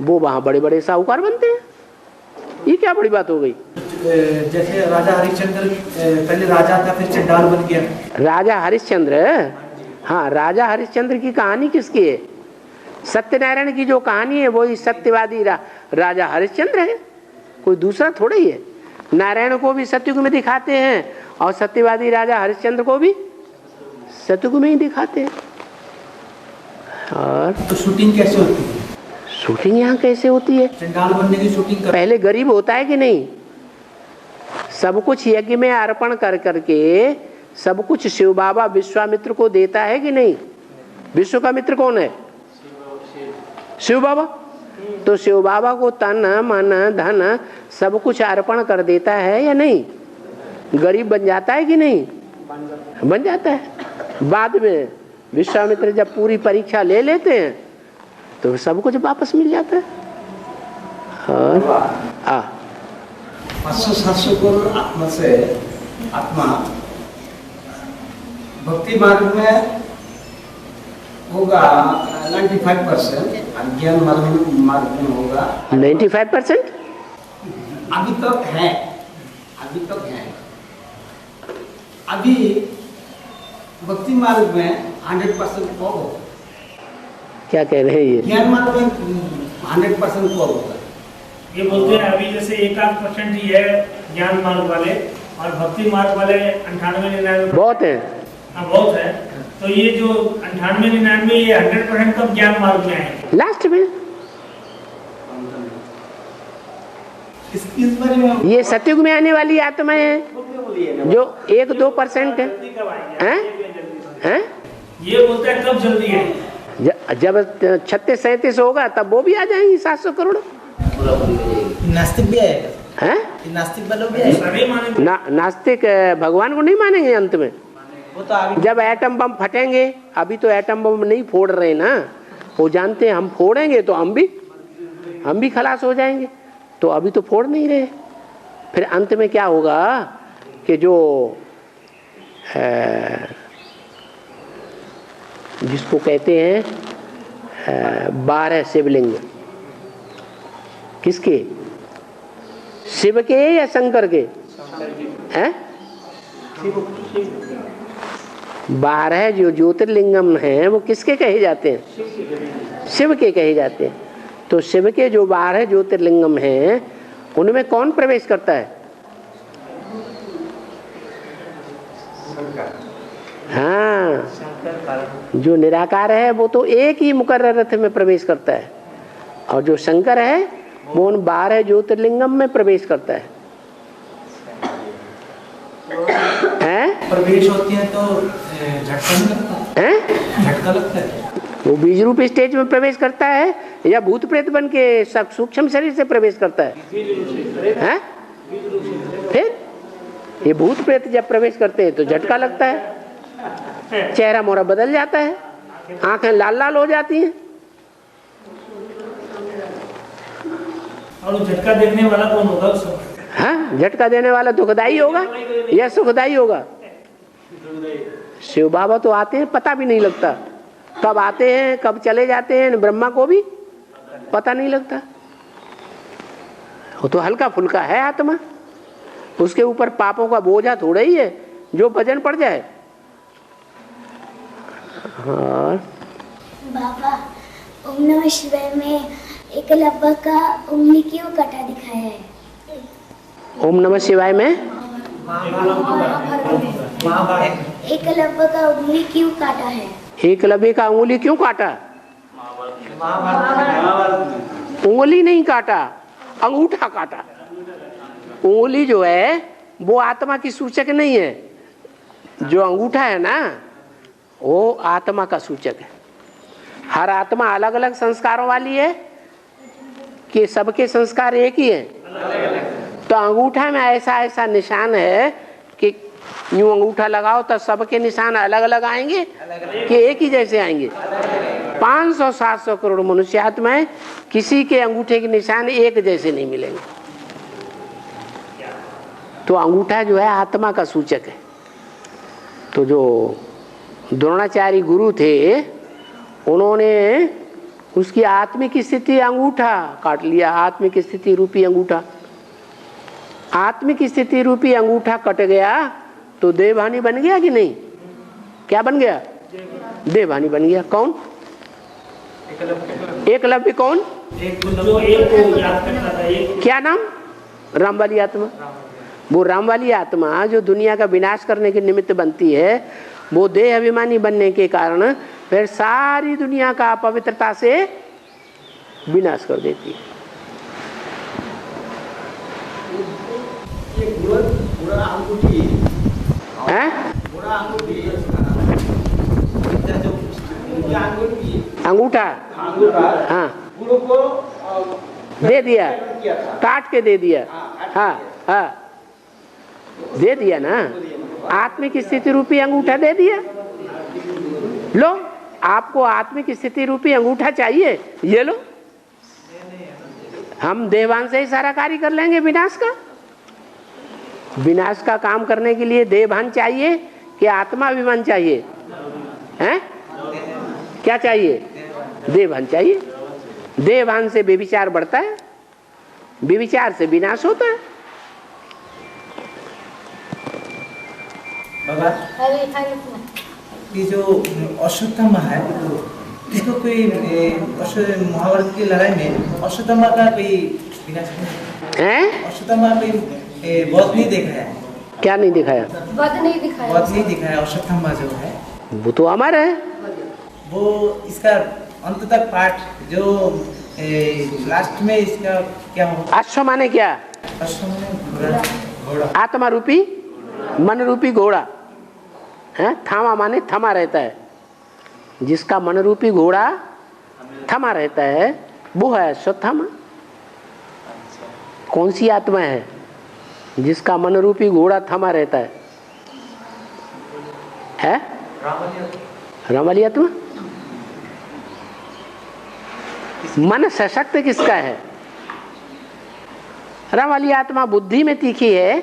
A: वो वहाँ बड़े बड़े साहूकार बनते हैं। ये क्या बड़ी बात हो गई?
B: जैसे राजा हरिश्चंद्र पहले राजा था, फिर चंडाल बन गया।
A: राजा हरिश्चंद्र, हाँ, राजा हरिश्चंद्र की कहानी किसकी है? सत्यनारायण की जो कहानी है वही सत्यवादी राजा हरिश्चंद्र है, कोई दूसरा थोड़ा ही है। नारायण को भी सतयुग में दिखाते हैं और सत्यवादी राजा हरिश्चंद्र को भी सतयुग में ही दिखाते हैं। और
B: तो शूटिंग कैसे होती है?
A: शूटिंग यहाँ कैसे होती है?
B: चंडाल बनने की शूटिंग
A: पहले गरीब होता है कि नहीं? सब कुछ यज्ञ में अर्पण कर करके सब कुछ शिव बाबा विश्वामित्र को देता है कि नहीं? विश्व का मित्र कौन है? शिव बाबा। तो शिव बाबा को तन मन धन सब कुछ अर्पण कर देता है या नहीं? गरीब बन जाता है कि नहीं? बन जाता है। बाद में विश्वामित्र जब पूरी परीक्षा ले लेते हैं तो सब कुछ वापस मिल जाता है। और
C: 500-700 करोड़ आत्मा से आत्मा भक्ति मार्ग में होगा 95%, अज्ञान मार्ग में होगा
A: 95%।
C: अभी तक है। अभी भक्ति मार्ग में 100% कब होगा?
A: क्या कह रहे हैं ये?
C: ज्ञान मार्ग में 100% कब होगा?
F: ये बोलते हैं अभी जैसे 1% ही है ज्ञान मार्ग वाले, और भक्ति मार्ग वाले 98-99
A: बहुत है।
F: हाँ, बहुत है। तो ये जो 98-99 ये 100% कब ज्ञान मार्ग में आएंगे?
A: लास्ट में।
C: इस बारे में
A: ये सतयुग में आने वाली आत्माएं हैं जो 1-2% है। हैं?
F: ये बोलते हैं कब जल्दी है?
A: जब 36-37 होगा तब वो भी आ जाएंगी 700 करोड़।
H: पूरा पूरी हो जाएगी।
B: नास्तिक भी आएगा
A: हैं?
B: नास्तिक वालों भी आएगा।
A: नास्तिक भगवान को नहीं मानेंगे अंत में।
B: वो तो अभी
A: जब एटम बम फटेंगे, अभी तो एटम बम नहीं फोड़ रहे ना, वो जानते हैं हम फोड़ेंगे तो हम भी खलास हो जाएंगे, तो अभी तो फोड़ नहीं रहे। फिर अंत में क्या होगा कि जो जिसको कहते हैं 12 शिवलिंग, किसके? शिव के या शंकर के? हैं? 12 जो ज्योतिर्लिंगम हैं वो किसके कहे जाते हैं? शिव के कहे जाते हैं। तो शिव के जो 12 ज्योतिर्लिंगम हैं उनमें कौन प्रवेश करता है? हाँ, जो निराकार है वो तो एक ही मुकर्रर रथ में प्रवेश करता है, और जो शंकर है वो उन 12 ज्योतिर्लिंगम में प्रवेश करता है। हैं?
B: प्रवेश होती है तो झटका नहीं लगता है? झटका लगता है।
A: वो बीज रूप स्टेज में प्रवेश करता है या भूत प्रेत बन के सूक्ष्म शरीर से प्रवेश करता है? हैं? फिर ये भूत प्रेत जब प्रवेश करते हैं तो झटका लगता है, चेहरा मोहरा बदल जाता है, आंखें लाल लाल हो जाती हैं।
F: और झटका देने वाला कौन होगा उस समय?
A: हाँ, झटका देने वाला दुखदाई होगा या सुखदाई होगा? शिव बाबा तो आते हैं पता भी नहीं लगता, कब आते हैं कब चले जाते हैं, ब्रह्मा को भी पता नहीं लगता। वो तो हल्का फुल्का है आत्मा, उसके ऊपर पापों का बोझा थोड़ा ही है जो वजन पड़ जाए। हाँ।
G: बाबा, ओम नमः शिवाय में एकलव्य का उंगली क्यों कटा दिखाया है?
A: ओम नमः शिवाय में
G: एकलव्य का उंगली क्यों काटा है?
A: एकलव्य का उंगली क्यों काटा? उंगली नहीं काटा, अंगूठा काटा। उंगली जो है वो आत्मा की सूचक नहीं है, जो अंगूठा है ना वो आत्मा का सूचक है। हर आत्मा अलग अलग संस्कारों वाली है कि सबके संस्कार एक ही है? तो अंगूठा में ऐसा ऐसा निशान है कि यूं अंगूठा लगाओ तो सबके निशान अलग अलग आएंगे कि एक ही जैसे आएंगे? 500-700 करोड़ मनुष्यात्माएं, किसी के अंगूठे के निशान एक जैसे नहीं मिलेंगे। तो अंगूठा जो है आत्मा का सूचक है। तो जो द्रोणाचार्य गुरु थे उन्होंने उसकी आत्मिक स्थिति अंगूठा काट लिया, आत्मिक स्थिति रूपी अंगूठा। आत्मिक स्थिति रूपी अंगूठा कट गया तो देवहानि बन गया कि नहीं? क्या बन गया? देवहानि बन गया। कौन? एकलव्य। कौन?
F: जो एक को याद करता था।
A: क्या नाम? राम वाली आत्मा। वो राम वाली आत्मा जो दुनिया का विनाश करने के निमित्त बनती है, वो देह अभिमानी बनने के कारण फिर सारी दुनिया का अपवित्रता से विनाश कर देती है। अंगूठा हाँ दे दिया, काट के दे दिया। हाँ हाँ दे दिया ना, आत्मिक स्थिति रूपी अंगूठा दे दिया। लो, आपको आत्मिक स्थिति रूपी अंगूठा चाहिए, ये लो। हम देवान से ही सारा कार्य कर लेंगे विनाश का। विनाश का काम करने के लिए देवभान चाहिए कि आत्माभिमान चाहिए? हैं? क्या चाहिए? देवभान चाहिए। देवभान से व्यभिचार बढ़ता है, व्यभिचार से विनाश होता है।
B: बाबा, ये जो अश्वत्थामा है, इसको कोई महाभारत की लड़ाई में अश्वत्थामा का कोई विनाश है? अश्वत्थामा कोई वध नहीं देखा है?
A: क्या नहीं दिखाया?
D: वध नहीं दिखाया।
B: वध नहीं दिखाया। अश्वत्थामा जो है
A: वो तो अमर है।
B: वो इसका अंत तक पाठ जो लास्ट में इसका क्या हो?
A: अश्व माने क्या?
B: अश्व माने घोड़ा।
A: आत्मा रूपी मन रूपी घोड़ा है। थामा माने थमा रहता है, जिसका मन रूपी घोड़ा थमा रहता है वो है अश्वत्थामा। कौन सी आत्मा है जिसका मन रूपी घोड़ा थमा रहता है? राम वाली आत्मा। मन सशक्त किसका है? राम वाली आत्मा बुद्धि में तीखी है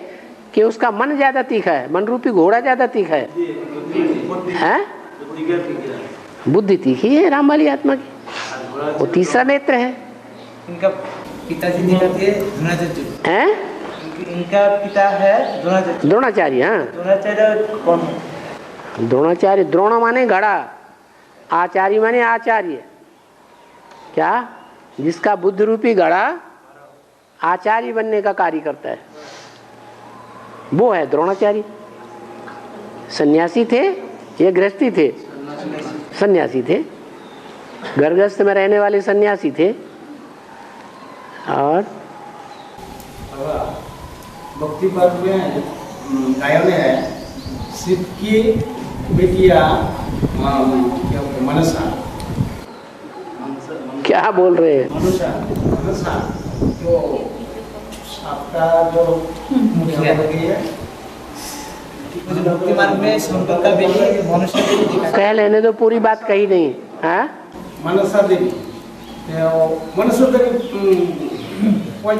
A: कि उसका मन ज्यादा तीखा है, मन रूपी घोड़ा ज्यादा तीखा है? बुद्धि तीखी है राम वाली आत्मा की, वो तीसरा नेत्र है।
B: इनका पिताजी दिखाते हैं, इनका पिता है
A: द्रोणाचार्य। हाँ,
B: द्रोणाचार्य कौन?
A: द्रोणाचार्य, द्रोण माने घड़ा, आचार्य माने आचार्य। क्या? जिसका बुद्ध रूपी घड़ा आचार्य बनने का कार्य करता है, वो है द्रोणाचार्य। सन्यासी थे ये गृहस्थी थे? सन्यासी थे, घर गृहस्थ में रहने वाले सन्यासी थे। और
C: भक्ति पाठ में गायों ने है शिव की बेटिया मनसा।
A: क्या बोल रहे हैं?
C: मनसा जो आपका जो मुखिया हो गई है,
B: भक्ति मार्ग में शंकर का बेटी मनुष्य देवी दिखा।
A: कह लेने तो पूरी बात कही नहीं है।
C: मनसा देवी, मनसा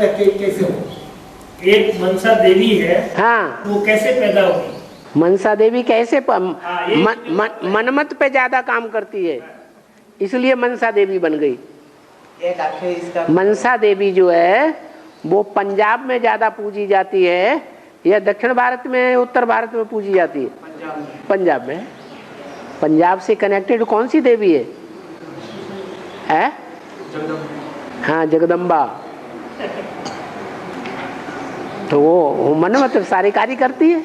C: देवी कैसे हो?
F: एक मनसा देवी है,
A: हाँ,
F: वो कैसे पैदा हुई?
A: मनसा देवी कैसे मनमत पे ज्यादा काम करती है, इसलिए मनसा देवी बन गई।
B: एक आखिर इसका
A: मनसा देवी जो है वो पंजाब में ज्यादा पूजी जाती है या दक्षिण भारत में, उत्तर भारत में पूजी जाती है? पंजाब में। पंजाब से कनेक्टेड कौन सी देवी है? हाँ, जगदम्बा। तो वो मन मतलब सारे कार्य करती है,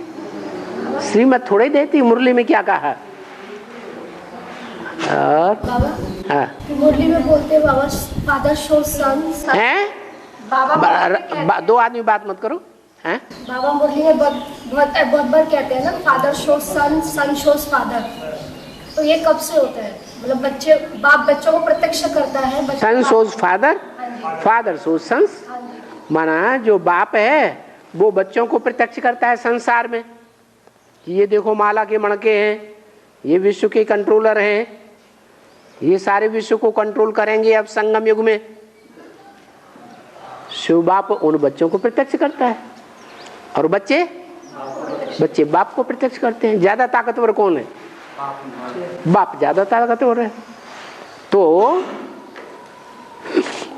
A: श्रीमत थोड़े देती। मुरली में क्या कहा? और हाँ,
D: मुरली में बोलते बाबा फादर शो सन
A: हैं? दो आदमी बात मत करो। हैं?
D: बाबा मुरली में बहुत बार कहते हैं ना, फादर शो सन, सन शोज फादर। तो ये कब से होता है? मतलब बच्चे, बाप बच्चों को प्रत्यक्ष करता है।
A: Son shows father, father shows sons. माना जो बाप है वो बच्चों को प्रत्यक्ष करता है संसार में कि ये देखो माला के मणके हैं, ये विश्व के कंट्रोलर हैं, ये सारे विश्व को कंट्रोल करेंगे अब संगम युग में। शिव बाप उन बच्चों को प्रत्यक्ष करता है और बच्चे बाप को प्रत्यक्ष करते हैं। ज्यादा ताकतवर कौन है? बाप ज्यादा ताकतवर है। तो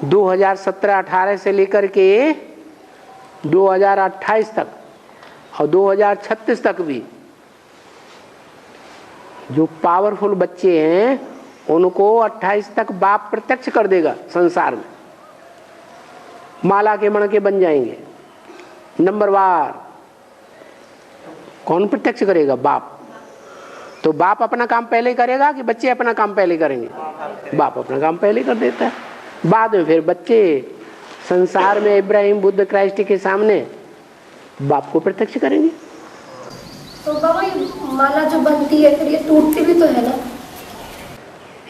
A: 2017-18 से लेकर के 2028 तक और 2036 तक भी जो पावरफुल बच्चे हैं उनको 28 तक बाप प्रत्यक्ष कर देगा संसार में। माला के मणके बन जाएंगे नंबरवार। कौन प्रत्यक्ष करेगा? बाप। तो बाप अपना काम पहले करेगा कि बच्चे अपना काम पहले करेंगे? बाप अपना काम पहले कर देता है, बाद में फिर बच्चे संसार में इब्राहिम, बुद्ध, क्राइस्ट के सामने बाप को प्रत्यक्ष करेंगे।
D: तो बाबा ये माला जो बनती है फिर ये टूटती भी तो है ना?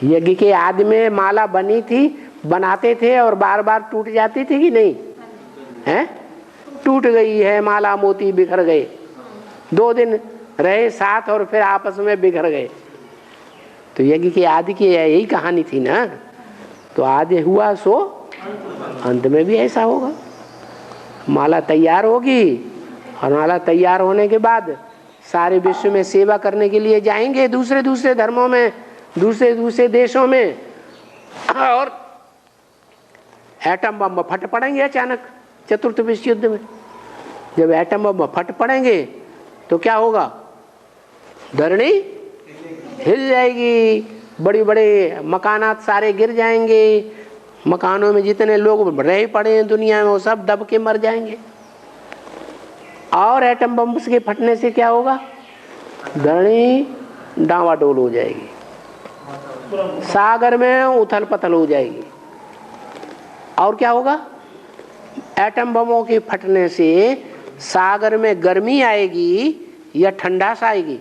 A: यज्ञ के आदि में माला बनी थी, बनाते थे और बार बार टूट जाती थी कि नहीं है? टूट गई है माला, मोती बिखर गए, 2 दिन रहे साथ और फिर आपस में बिखर गए। तो यज्ञ के आदि की यही कहानी थी ना। तो आदि हुआ सो अंत में भी ऐसा होगा। माला तैयार होगी और माला तैयार होने के बाद सारे विश्व में सेवा करने के लिए जाएंगे, दूसरे धर्मों में, दूसरे देशों में, और एटम बम फट पड़ेंगे अचानक चतुर्थ विश्व युद्ध में। जब एटम बम फट पड़ेंगे तो क्या होगा? धरणी हिल जाएगी, बड़े बड़े मकानात सारे गिर जाएंगे, मकानों में जितने लोग रह पड़े हैं दुनिया में वो सब दब के मर जाएंगे। और एटम बम के फटने से क्या होगा? धरणी डावाडोल हो जाएगी, सागर में उथल पथल हो जाएगी। और क्या होगा? एटम बमों के फटने से सागर में गर्मी आएगी या ठंडास आएगी?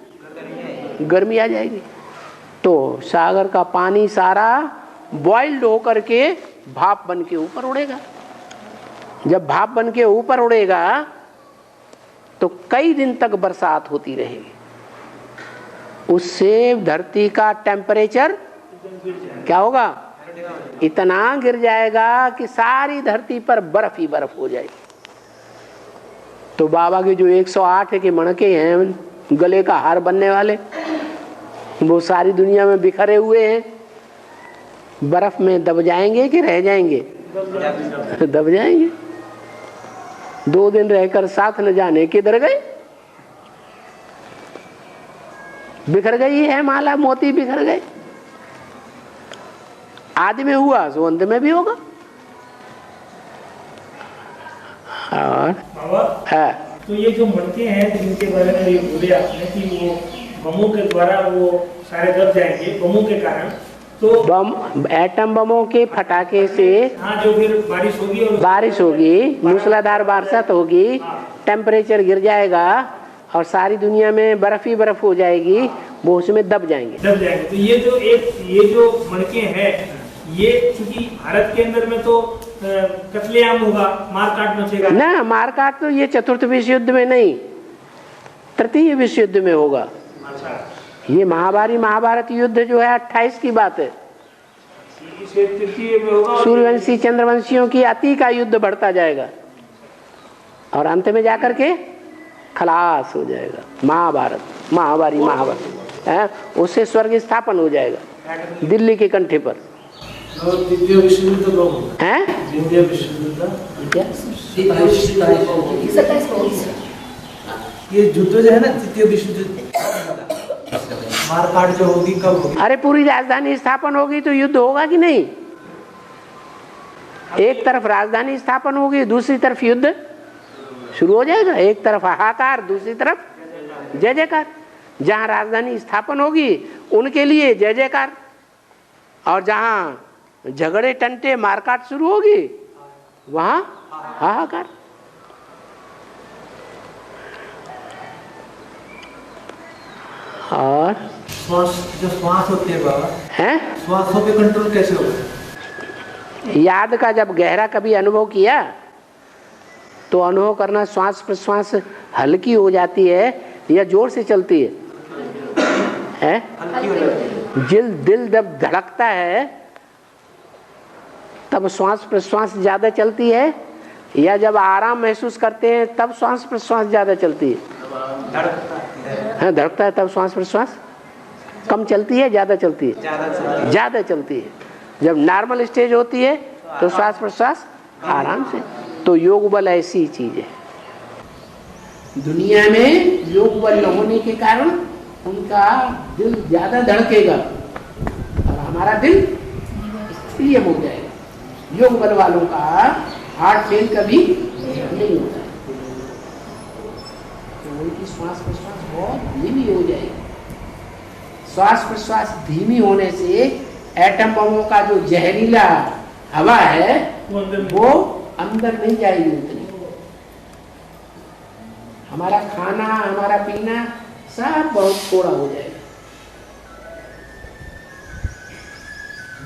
A: गर्मी आ जाएगी। तो सागर का पानी सारा बॉइल्ड होकर के भाप बन के ऊपर उड़ेगा। जब भाप बन के ऊपर उड़ेगा तो कई दिन तक बरसात होती रहेगी, उससे धरती का टेम्परेचर क्या होगा, इतना गिर जाएगा कि सारी धरती पर बर्फ ही बर्फ हो जाएगी। तो बाबा के जो 108 के मणके हैं गले का हार बनने वाले, वो सारी दुनिया में बिखरे हुए हैं, बर्फ में दब जाएंगे कि रह जाएंगे? दब जाएंगे। 2 दिन रहकर साथ न जाने किधर गए, बिखर गई है माला मोती, बिखर गए। आदि में हुआ सो अंत में भी होगा। और
F: बाबा तो ये जो मटके हैं जिनके बारे में ये बोले आपने कि वो बमों के द्वारा वो सारे दब जाएंगे बमों के कारण, तो
A: बम, एटम बमों के फटाके से
F: हाँ जो फिर बारिश होगी,
A: मूसलाधार बारिश होगी, टेम्परेचर गिर जाएगा और सारी दुनिया में बर्फ ही बर्फ हो जाएगी, वो उसमें दब जाएंगे।
F: तो ये जो मणके हैं ये चूंकि भारत के अंदर में तो कत्लेआम होगा, मारकाट मचेगा
A: ना। मारकाट तो ये चतुर्थ विश्व युद्ध में नहीं, तृतीय विश्व युद्ध में होगा।
F: अच्छा।
A: ये महाभारत युद्ध जो है 28 की बात है।
F: तृतीय में होगा,
A: सूर्यवंशी चंद्रवंशियों की अति का युद्ध बढ़ता जाएगा और अंत में जाकर के खलास हो जाएगा। महाभारत है, उससे स्वर्ग स्थापन हो जाएगा दिल्ली के कंठे पर।
B: द्वितीय विश्व युद्ध
A: है
B: द्वितीय विश्व युद्ध
A: क्या?
B: ये युद्ध जो है ना, तृतीय विश्व युद्ध, मारकाट जो होगी कब होगी?
A: अरे पूरी राजधानी स्थापन होगी तो युद्ध होगा कि नहीं? एक तरफ राजधानी स्थापन होगी, दूसरी तरफ युद्ध शुरू हो जाएगा। एक तरफ हाहाकार, दूसरी तरफ जय जयकार। जहां राजधानी स्थापन होगी उनके लिए जय जयकार, और जहां झगड़े टंटे मारकाट शुरू होगी वहां हाहाकार। और
B: श्वास होती है बाबा,
A: हैं
B: श्वासों पे कंट्रोल कैसे होगा?
A: याद का जब गहरा कभी अनुभव किया तो अनुभव करना, श्वास प्रश्वास हल्की हो जाती है या जोर से चलती है? दिल जब धड़कता है तब श्वास प्रश्वास ज्यादा चलती है, या जब आराम महसूस करते हैं तब श्वास प्रश्वास ज्यादा चलती है? धड़कता है तब श्वास प्रश्वास कम चलती है, ज्यादा चलती है? ज्यादा चलती है। जब नॉर्मल स्टेज होती है तो श्वास प्रश्वास आराम से। तो योग बल ऐसी चीज है, दुनिया में योग बल न होने के कारण उनका दिल ज्यादा धड़केगा और हमारा दिल स्थिर हो जाएगा। योग बल वालों का हार्ट फेल कभी नहीं होता, तो उनकी श्वास प्रश्वास बहुत धीमी हो जाएगी। श्वास प्रश्वास धीमी होने से एटम बमों का जो जहरीला हवा है वो अंदर नहीं जाएगी उतनी। हमारा खाना, हमारा पीना सब बहुत थोड़ा हो जाएगा।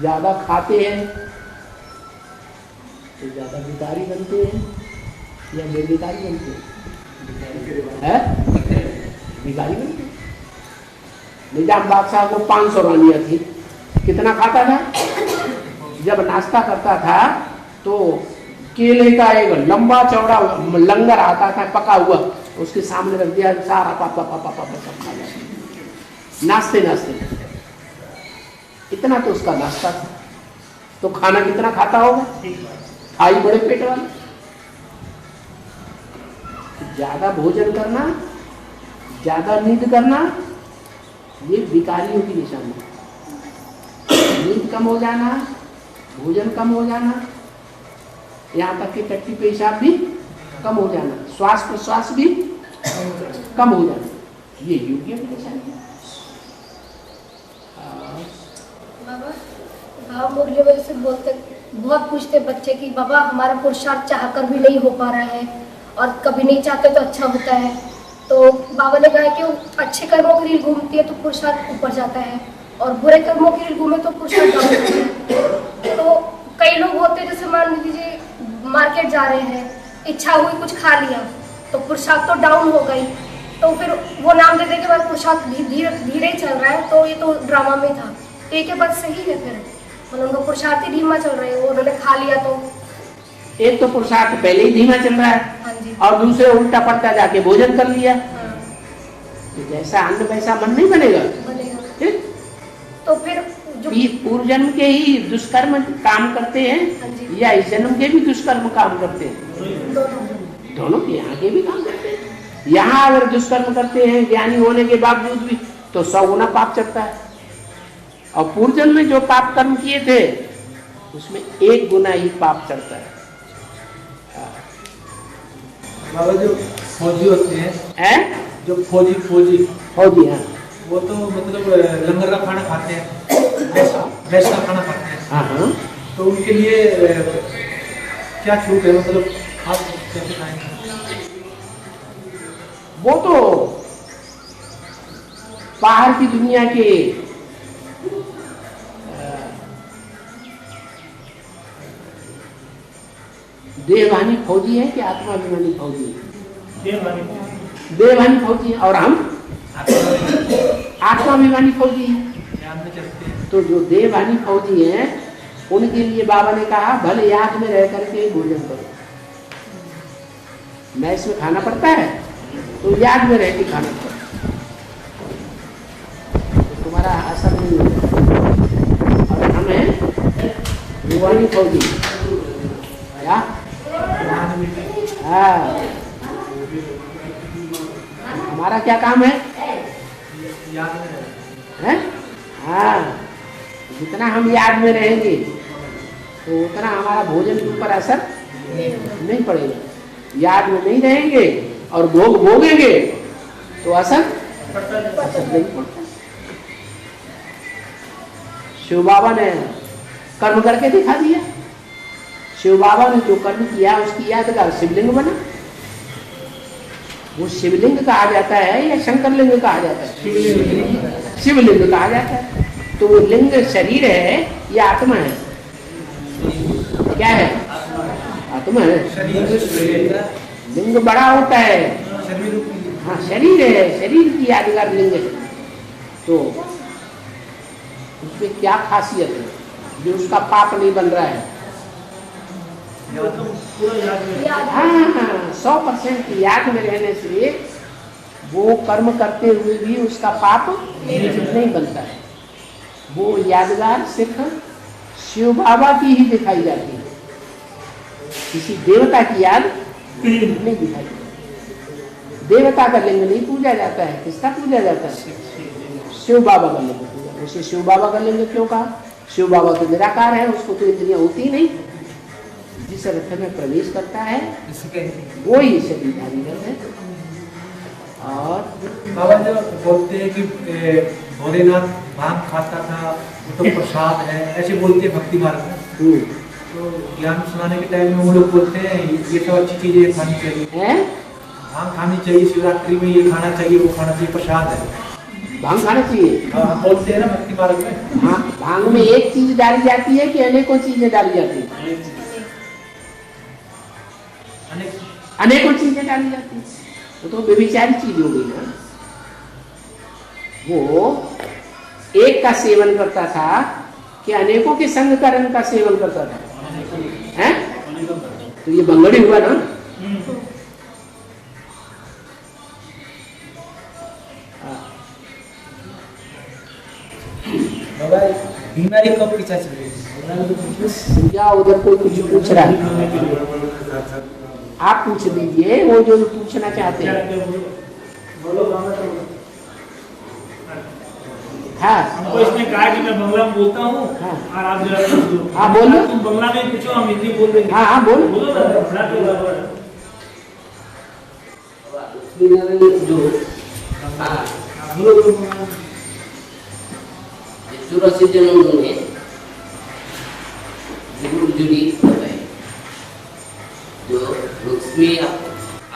A: ज्यादा खाते हैं तो ज्यादा भिखारी बनते हैं या निर्विकारी बनते हैं? भिखारी बनते हैं। निजाम बादशाह को 500 रानियां थी, कितना खाता था? जब नाश्ता करता था तो केले का एक लंबा चौड़ा लंगर आता था पका हुआ, उसके सामने रख दिया, सारा पापा पापा पापा सब खा जाता। नाश्ते नाश्ते इतना तो उसका नाश्ता था, तो खाना कितना खाता होगा? आई बड़े पेट वाले। ज्यादा भोजन करना, ज्यादा नींद करना, ये विकारियों की निशानी है। नींद कम हो जाना, भोजन कम हो जाना, यहाँ तक कि टट्टी पेशाब भी कम हो जाना, श्वास प्रश्वास भी कम हो जाना, ये योगियों की निशानी है।
D: बाबा मुरली वजह से बहुत पूछते बच्चे कि बाबा हमारा पुरुषार्थ चाहकर भी नहीं हो पा रहा है और कभी नहीं चाहते तो अच्छा होता है। तो बाबा ने कहा कि अच्छे कर्मों की रील घूमती है तो पुरुषार्थ ऊपर जाता है और बुरे कर्मों की रील घूमे तो पुरुषार्थ डाउन होता है। तो कई लोग होते हैं जैसे मान लीजिए मार्केट जा रहे हैं, इच्छा हुई कुछ खा लिया तो पुरुषार्थ तो डाउन हो गई, तो फिर वो नाम देने के बाद पुरुषार्थ धीरे धीरे चल रहा है, तो ये तो ड्रामा में था। एक के बाद सही है, फिर मतलब उनका पुरुषार्थ ही धीमा चल रहा है, वो उन्होंने खा लिया तो
A: एक तो पुरुषार्थ पहले ही धीमा चल रहा है,
D: हाँ जी,
A: और दूसरे उल्टा पलटा जाके भोजन कर लिया,
D: हाँ,
A: तो जैसा अन्न वैसा मन नहीं बनेगा।
D: बनेगा।
A: ठीक?
D: तो फिर जो
A: ये पूर्व जन्म के ही दुष्कर्म काम करते
D: हाँ
A: हैं
D: जी।
A: या इस जन्म के भी दुष्कर्म काम करते हैं?
D: दोनों
A: दोनों के, यहाँ के भी काम करते हैं। यहाँ अगर दुष्कर्म करते हैं ज्ञानी होने के बावजूद भी तो 100 गुना पाप चढ़ता है, और पूर्व जन्म में जो पाप कर्म किए थे उसमें 1 गुना ही पाप चढ़ता है।
B: बाबा जो फौजी होते हैं, जो फौजी
A: फौजी, हाँ
B: वो तो मतलब लंगर का खाना खाते हैं, वैश का खाना खाते हैं,
A: हाँ,
B: तो उनके लिए क्या छूट है, मतलब आप कैसे खाएंगे?
A: वो तो बाहर की दुनिया के देवहानी फौजी है कि आत्माभिमानी फौजी है? देवहानी फौजी है, और हम आत्माभिमानी फौजी है। तो जो देवहानी फौजी हैं उनके लिए बाबा ने कहा भले याद में रह करके भोजन करो। मैस में खाना पड़ता है तो याद में रह के खाना पड़ता है, तो तुम्हारा असर नहीं होगा। और हमें रूहानी फौजी, हाँ, हमारा क्या काम है? हैं? हाँ, जितना हम याद में रहेंगे तो उतना हमारा भोजन के ऊपर असर नहीं पड़ेगा। याद में नहीं रहेंगे और भोग भोगेंगे तो असर नहीं पड़ता। शिव बाबा ने कर्म करके दिखा दिया। शिव बाबा ने जो कर्म किया उसकी यादगार शिवलिंग बना। वो शिवलिंग कहा जाता है या शंकर लिंग कहा जाता है? शिवलिंग कहा जाता है। तो वो लिंग शरीर है या आत्मा है? क्या है? आत्मा है। लिंग बड़ा होता है, हाँ शरीर है, शरीर की यादगार लिंग है। तो उसमें क्या खासियत है जो उसका पाप नहीं बन रहा है? हाँ, 100% याद में रहने से वो कर्म करते हुए भी उसका पाप नहीं बनता है। वो यादगार सिर्फ शिव बाबा की ही दिखाई जाती है, किसी देवता की याद नहीं दिखाई जाती। देवता का लिंग नहीं पूजा जाता है, किसका पूजा जाता है? शिव बाबा का लिंग पूजा। उसे शिव बाबा का लिंग क्यों कहा? शिव बाबा तो निराकार है, उसको तो इंद्रियां होती नहीं। जिस रथ में प्रवेश करता है वो ही शरीरधारी है। और
B: बाबा जो बोलते हैं कि भोलेनाथ भांग खाता था, वो तो प्रसाद है, ऐसे बोलते हैं भक्ति मार्ग में। तो ज्ञान सुनाने के टाइम में वो लोग बोलते हैं ये सब अच्छी चीजें खानी चाहिए, भांग खानी चाहिए, शिवरात्रि में ये खाना चाहिए, वो खाना चाहिए, प्रसाद है,
A: भांग खाना चाहिए।
B: बोलते हैं ना भक्ति मार्ग में।
A: भांग में एक चीज डाली जाती है कि अनेकों चीजें डाली जाती है? अनेकों चीजें डाली जाती है। वो तो व्यभिचारी चीज हो गई ना। वो एक का सेवन करता था कि अनेकों के संग करण का सेवन करता था? हैं? तो ये बंगड़ी हुआ ना।
B: बाबा बीमारी कब पीछा चलेगी?
A: या उधर कोई कुछ पूछ रहा है, आप पूछ दीजिए वो जो पूछना चाहते हैं। हाँ,
F: हमको इसने कहा कि मैं बंगला में बोलता हूँ,
A: हाँ,
F: और आप जरा पूछ दो।
A: हाँ बोलो।
F: तुम बंगला में पूछो, हम हिंदी बोल देंगे।
A: हाँ हाँ बोलो।
F: बोलो ना, बड़ा तो बराबर।
H: चौरासी जन्म में जुड़ी जो लक्ष्मी,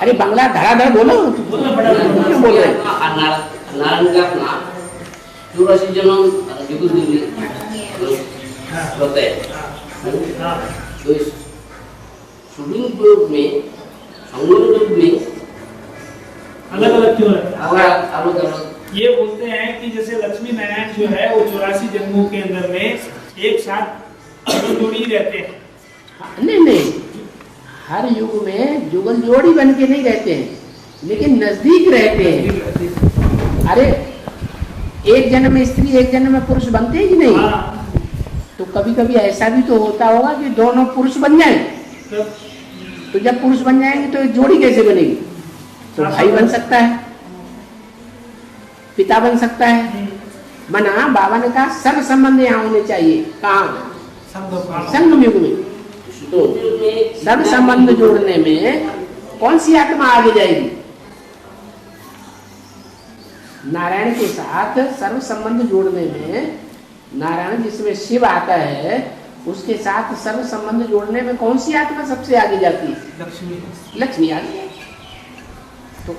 A: अरे बांग्ला धड़ाधड़ बोलो, क्यों बोल रहे?
H: नारायण का अपना 84 जन्म जुड़ी होते हैं। तो शूटिंग योग में, संगम योग में
F: अलग अलग क्यों है?
H: अलग अलग
F: ये बोलते हैं कि जैसे लक्ष्मी नारायण जो है वो 84 जन्मों के अंदर में एक साथ जोड़ी रहते हैं।
A: नहीं, हर युग में जुगल जोड़ी बन के नहीं रहते हैं, लेकिन नजदीक रहते हैं। अरे एक जन्म में स्त्री एक जन्म में पुरुष बनते हैं कि नहीं? तो कभी कभी ऐसा भी तो होता होगा कि दोनों पुरुष बन जाएं। तो जब पुरुष बन जाएंगे तो एक जोड़ी कैसे बनेगी? तो भाई बन सकता है, पिता बन सकता है। मना बाबा ने कहा सर्व संबंध यहाँ होने चाहिए। कहाँ? संगम युग में। तो सर्व संबंध जोड़ने में कौन सी आत्मा आगे जाएगी? नारायण के साथ सर्व संबंध जोड़ने में, नारायण जिसमें शिव आता है उसके साथ सर्व संबंध जोड़ने में कौन सी आत्मा सबसे आगे जाती है? लक्ष्मी आगे जाती है। तो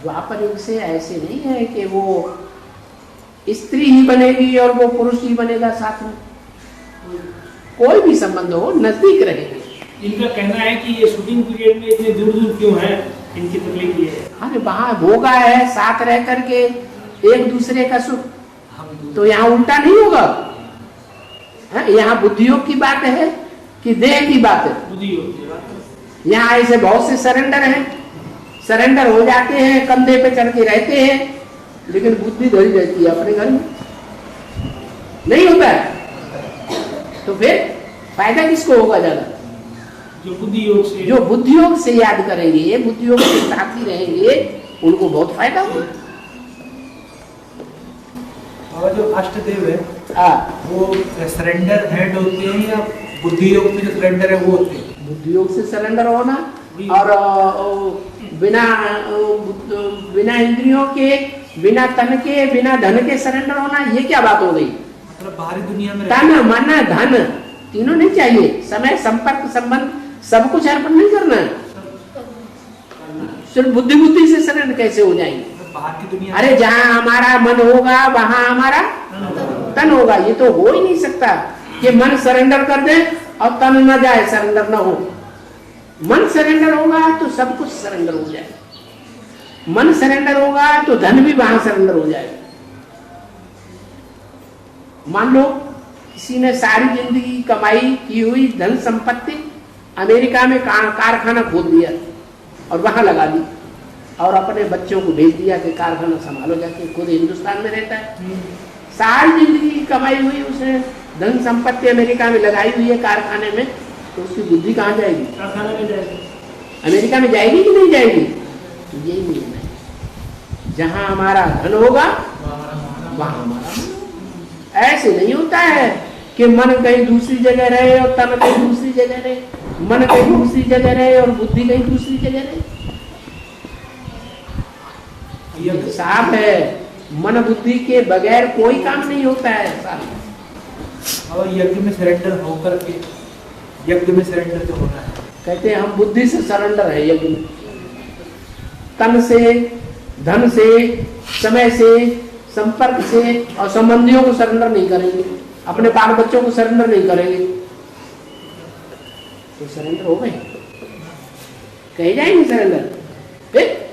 A: द्वापर युग से ऐसे नहीं है कि वो स्त्री ही बनेगी और वो पुरुष ही बनेगा साथ में। कोई भी संबंध हो नजदीक रहेंगे।
F: इनका कहना है कि ये शूटिंग पीरियड में इतने दूर दूर क्यों है, इनकी तकलीफ ये है।
A: अरे वहां भोगा है साथ रह करके एक दूसरे का सुख, तो यहाँ उल्टा नहीं होगा। यहाँ बुद्धियोग की बात है कि देह की बात है? बुद्धियोग। यहाँ ऐसे बहुत से सरेंडर हैं, सरेंडर हो जाते हैं, कंधे पे चढ़ के रहते हैं, लेकिन बुद्धि धरी रहती है अपने घर में, नहीं होता है। तो फिर फायदा किसको होगा ज्यादा?
F: जो बुद्धि योग से
A: याद करेंगे, बुद्धि योग के साथ ही रहेंगे, उनको बहुत फायदा होगा।
B: और जो अष्टदेव है वो सरेंडर हेड होते हैं या बुद्धि योग में जो सरेंडर है वो होते हैं?
A: बुद्धि योग से सरेंडर होना और बिना इंद्रियों के, बिना तन के, बिना धन के सरेंडर होना, ये क्या बात हो गई?
B: मतलब बाहरी दुनिया में
A: तन मन धन तीनों नहीं चाहिए, समय संपर्क संबंध सब कुछ अर्पण नहीं करना है। सिर्फ बुद्धि से सरेंडर कैसे हो जाएंगे?
B: बाहर की दुनिया,
A: अरे जहाँ हमारा मन होगा वहां हमारा तन होगा। ये तो हो ही नहीं सकता कि मन सरेंडर कर दे और तन न जाए, सरेंडर न हो। मन सरेंडर होगा तो सब कुछ सरेंडर हो जाए। मन सरेंडर होगा तो धन भी वहां सरेंडर हो जाए। मान लो किसी ने सारी जिंदगी कमाई की हुई धन संपत्ति अमेरिका में कारखाना खोल दिया और वहां लगा दी और अपने बच्चों को भेज दिया कि कारखाना संभालो जाके, खुद हिंदुस्तान में रहता है। सारी जिंदगी की कमाई हुई उसने धन संपत्ति अमेरिका में लगाई हुई है कारखाने में, तो उसकी बुद्धि कहाँ जाएगी?
F: कारखाने में जाएगी।
A: अमेरिका में जाएगी कि नहीं जाएगी? तो यही नियम है, जहां हमारा धन होगा वहां हमारा। ऐसे नहीं होता है कि मन कहीं दूसरी जगह रहे और तन कहीं दूसरी जगह रहे, मन कहीं दूसरी जगह रहे और बुद्धि कहीं दूसरी जगह रहे। ये साफ है, मन बुद्धि के बगैर कोई काम नहीं होता है।
B: और यज्ञ में सरेंडर होकर के, यज्ञ में सरेंडर जो होना है,
A: कहते हैं हम बुद्धि से सरेंडर है यज्ञ में, तन से, धन से, समय से, संपर्क से और संबंधियों को सरेंडर नहीं करेंगे, अपने बाल बच्चों को सरेंडर नहीं करेंगे, तो सरेंडर हो गए, कहे जाएंगे सरेंडर। फिर